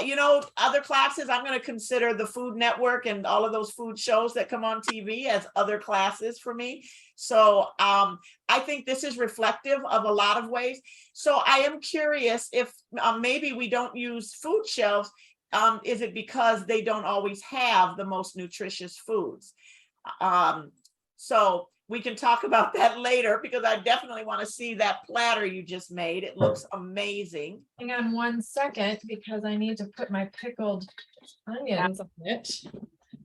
You know, other classes, I'm going to consider the Food Network and all of those food shows that come on TV as other classes for me. So I think this is reflective of a lot of ways. So I am curious if maybe we don't use food shelves. Is it because they don't always have the most nutritious foods? So we can talk about that later because I definitely want to see that platter you just made. It looks amazing. Hang on 1 second because I need to put my pickled onions on it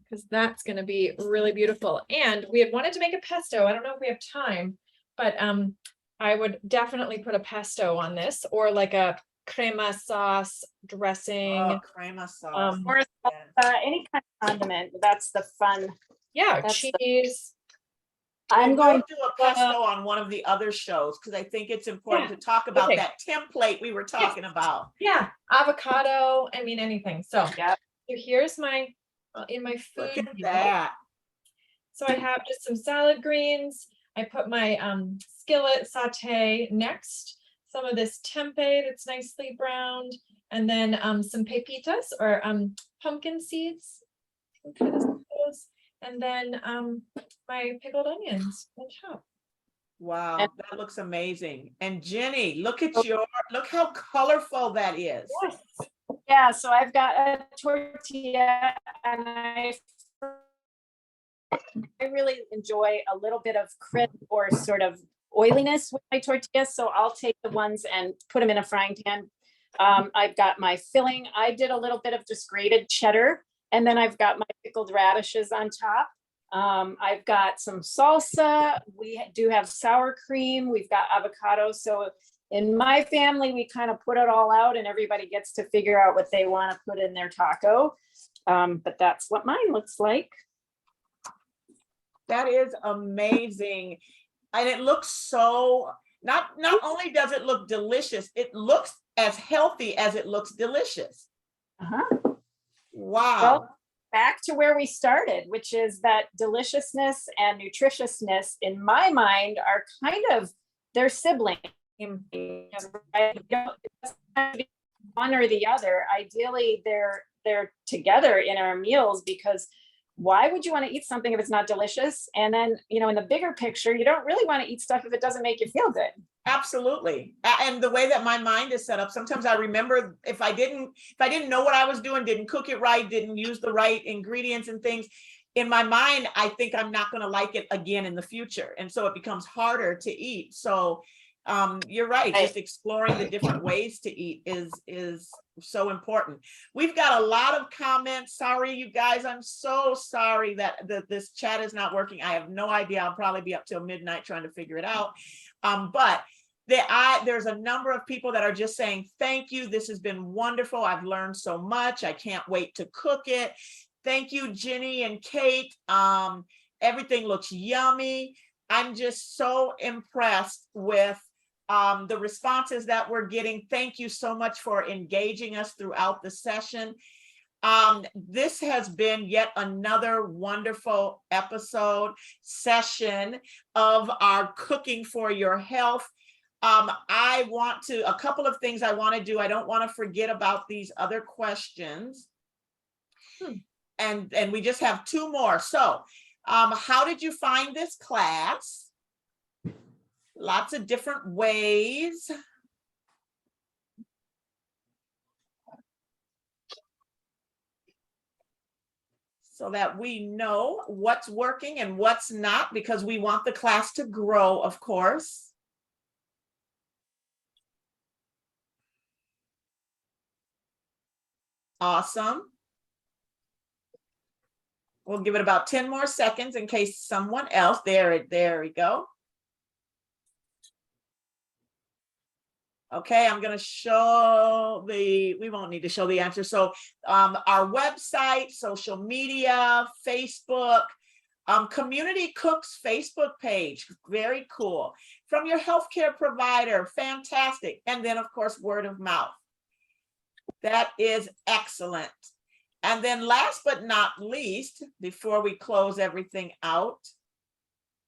because that's going to be really beautiful. And we had wanted to make a pesto. I don't know if we have time, but I would definitely put a pesto on this or like a crema sauce dressing. Oh, crema sauce. Or any kind of condiment. That's the fun. Yeah, That's cheese. I'm going to do a pesto on one of the other shows because I think it's important to talk about Okay. that template we were talking about. Yeah, avocado. I mean, anything. So, Yeah. so here's my in my food. Look at that. So I have just some salad greens. I put my skillet saute next. Some of this tempeh that's nicely browned, and then some pepitas or pumpkin seeds. And then my pickled onions on top. Wow, that looks amazing. And Jenny, look how colorful that is. Yes. Yeah, so I've got a tortilla and I really enjoy a little bit of crisp or sort of oiliness with my tortillas. So I'll take the ones and put them in a frying pan. I've got my filling. I did a little bit of just grated cheddar, and then I've got my pickled radishes on top. I've got some salsa. We do have sour cream. We've got avocado. So in my family, we kind of put it all out and everybody gets to figure out what they want to put in their taco. But that's what mine looks like. That is amazing. And it looks so, not only does it look delicious, it looks as healthy as it looks delicious. Uh-huh. Wow. Well, back to where we started, which is that deliciousness and nutritiousness in my mind are kind of, they're siblings. Right? It doesn't have to be one or the other. Ideally, they're together in our meals, because why would you want to eat something if it's not delicious? And then, you know, in the bigger picture, you don't really want to eat stuff if it doesn't make you feel good. Absolutely. And the way that my mind is set up, sometimes I remember if I didn't know what I was doing, didn't cook it right, didn't use the right ingredients and things, in my mind, I think I'm not going to like it again in the future. And so it becomes harder to eat. So you're right. Just exploring the different ways to eat is so important. We've got a lot of comments. Sorry, you guys. I'm so sorry that this chat is not working. I have no idea. I'll probably be up till midnight trying to figure it out. But there's a number of people that are just saying, thank you. This has been wonderful. I've learned so much. I can't wait to cook it. Thank you, Jenny and Kate. Everything looks yummy. I'm just so impressed with the responses that we're getting. Thank you so much for engaging us throughout the session. This has been yet another wonderful session of our Cooking for Your Health. A couple of things I want to do. I don't want to forget about these other questions. And we just have two more. So how did you find this class? Lots of different ways. So that we know what's working and what's not, because we want the class to grow, of course. Awesome. We'll give it about 10 more seconds in case someone else, there we go. Okay, I'm going to show we won't need to show the answer. So our website, social media, Facebook, Community Cooks Facebook page, very cool. From your healthcare provider, fantastic. And then of course, word of mouth. That is excellent. And then last but not least, before we close everything out,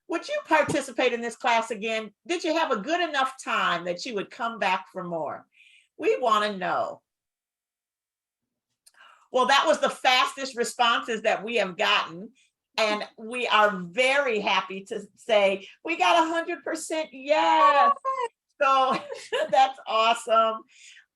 would you participate in this class again? Did you have a good enough time that you would come back for more? We want to know. Well, that was the fastest responses that we have gotten. And we are very happy to say we got 100% yes. So that's awesome.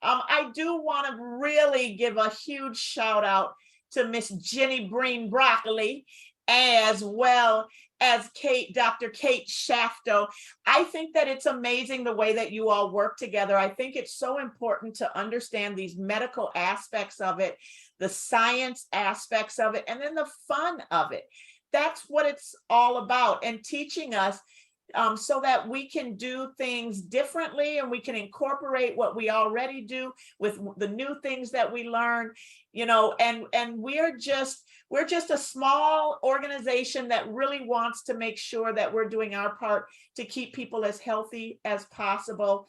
I do want to really give a huge shout out to Miss Jenny Breen Broccoli, as well as Dr. Kate Shafto. I think that it's amazing the way that you all work together. I think it's so important to understand these medical aspects of it, the science aspects of it, and then the fun of it. That's what it's all about, and teaching us so that we can do things differently and we can incorporate what we already do with the new things that we learn, you know, and we're just a small organization that really wants to make sure that we're doing our part to keep people as healthy as possible.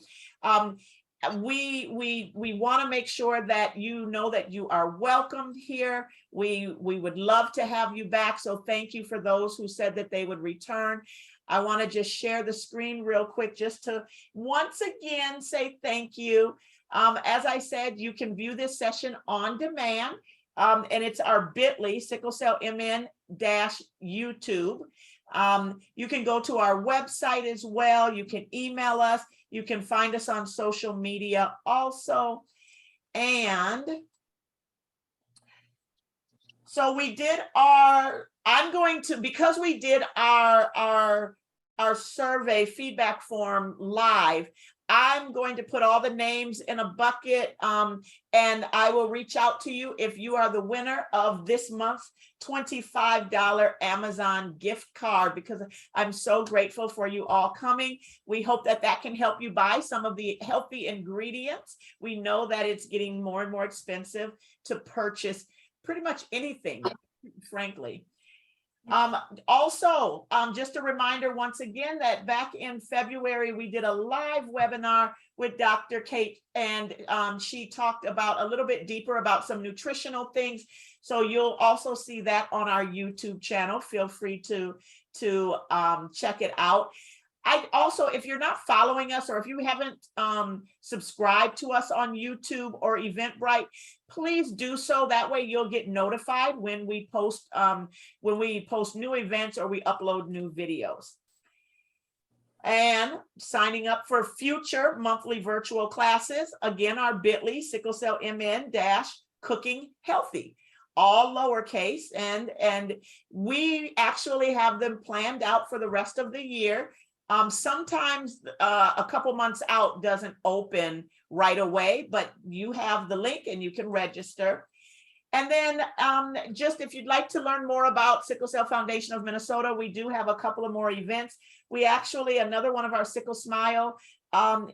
We want to make sure that you know that you are welcomed here. We would love to have you back. So thank you for those who said that they would return. I want to just share the screen real quick just to once again say thank you. As I said, you can view this session on demand, and it's our bit.ly, SickleCellMN-YouTube. You can go to our website as well. You can email us. You can find us on social media also. And so we did our, because we did our survey feedback form live, I'm going to put all the names in a bucket, and I will reach out to you if you are the winner of this month's $25 Amazon gift card, because I'm so grateful for you all coming. We hope that that can help you buy some of the healthy ingredients. We know that it's getting more and more expensive to purchase pretty much anything, frankly. Also, just a reminder once again that back in February, we did a live webinar with Dr. Kate, and she talked about a little bit deeper about some nutritional things. So you'll also see that on our YouTube channel. Feel free to check it out. I also, if you're not following us or if you haven't subscribed to us on YouTube or Eventbrite, please do so. That way you'll get notified when we post new events or we upload new videos. And signing up for future monthly virtual classes, again, our bit.ly, SickleCellMN-Cooking Healthy, all lowercase, and we actually have them planned out for the rest of the year. Sometimes a couple months out doesn't open right away, but you have the link and you can register. And then just if you'd like to learn more about Sickle Cell Foundation of Minnesota, we do have a couple of more events. We actually, another one of our SickleSMILE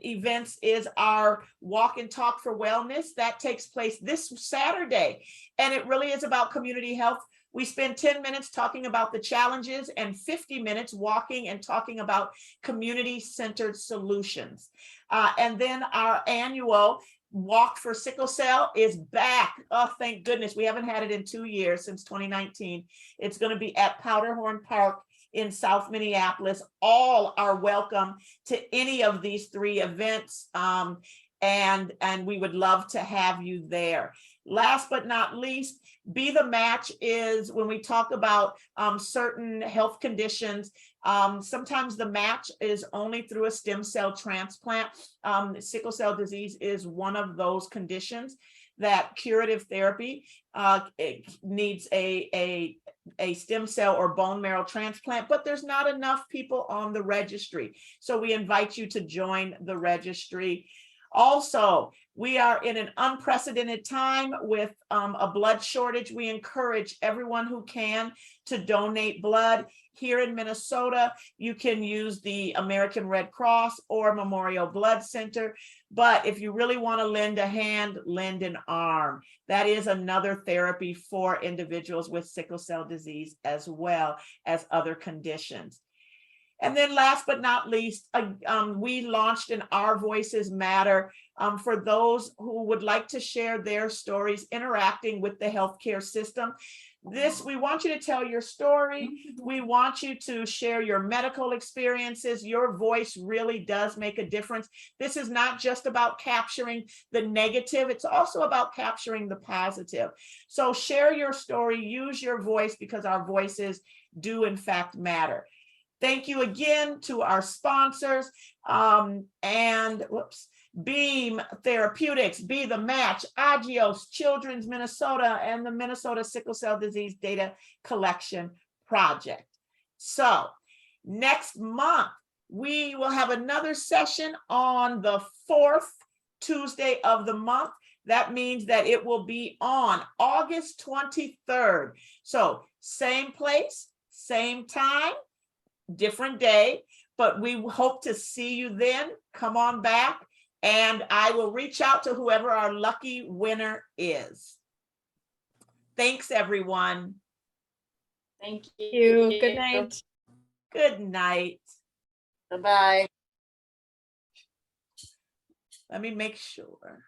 events is our Walk and Talk for Wellness. That takes place this Saturday, and it really is about community health. We spend 10 minutes talking about the challenges and 50 minutes walking and talking about community-centered solutions. And then our annual Walk for Sickle Cell is back. Oh, thank goodness. We haven't had it in 2 years, since 2019. It's going to be at Powderhorn Park in South Minneapolis. All are welcome to any of these 3 events. And we would love to have you there. Last but not least, Be the Match is when we talk about certain health conditions. Sometimes the match is only through a stem cell transplant. Sickle cell disease is one of those conditions that curative therapy needs a stem cell or bone marrow transplant, but there's not enough people on the registry. So we invite you to join the registry. Also, we are in an unprecedented time with a blood shortage. We encourage everyone who can to donate blood. Here in Minnesota, you can use the American Red Cross or Memorial Blood Center. But if you really want to lend a hand, lend an arm. That is another therapy for individuals with sickle cell disease as well as other conditions. And then last but not least, we launched an Our Voices Matter for those who would like to share their stories interacting with the healthcare system. We want you to tell your story. We want you to share your medical experiences. Your voice really does make a difference. This is not just about capturing the negative. It's also about capturing the positive. So share your story, use your voice, because our voices do in fact matter. Thank you again to our sponsors, Beam Therapeutics, Be the Match, Agios, Children's Minnesota, and the Minnesota Sickle Cell Disease Data Collection Project. So next month, we will have another session on the 4th Tuesday of the month. That means that it will be on August 23rd. So same place, same time, different day, but we hope to see you then. Come on back, and I will reach out to whoever our lucky winner is. Thanks, everyone. Thank you. you. Good night. Good night. Bye-bye. Let me make sure.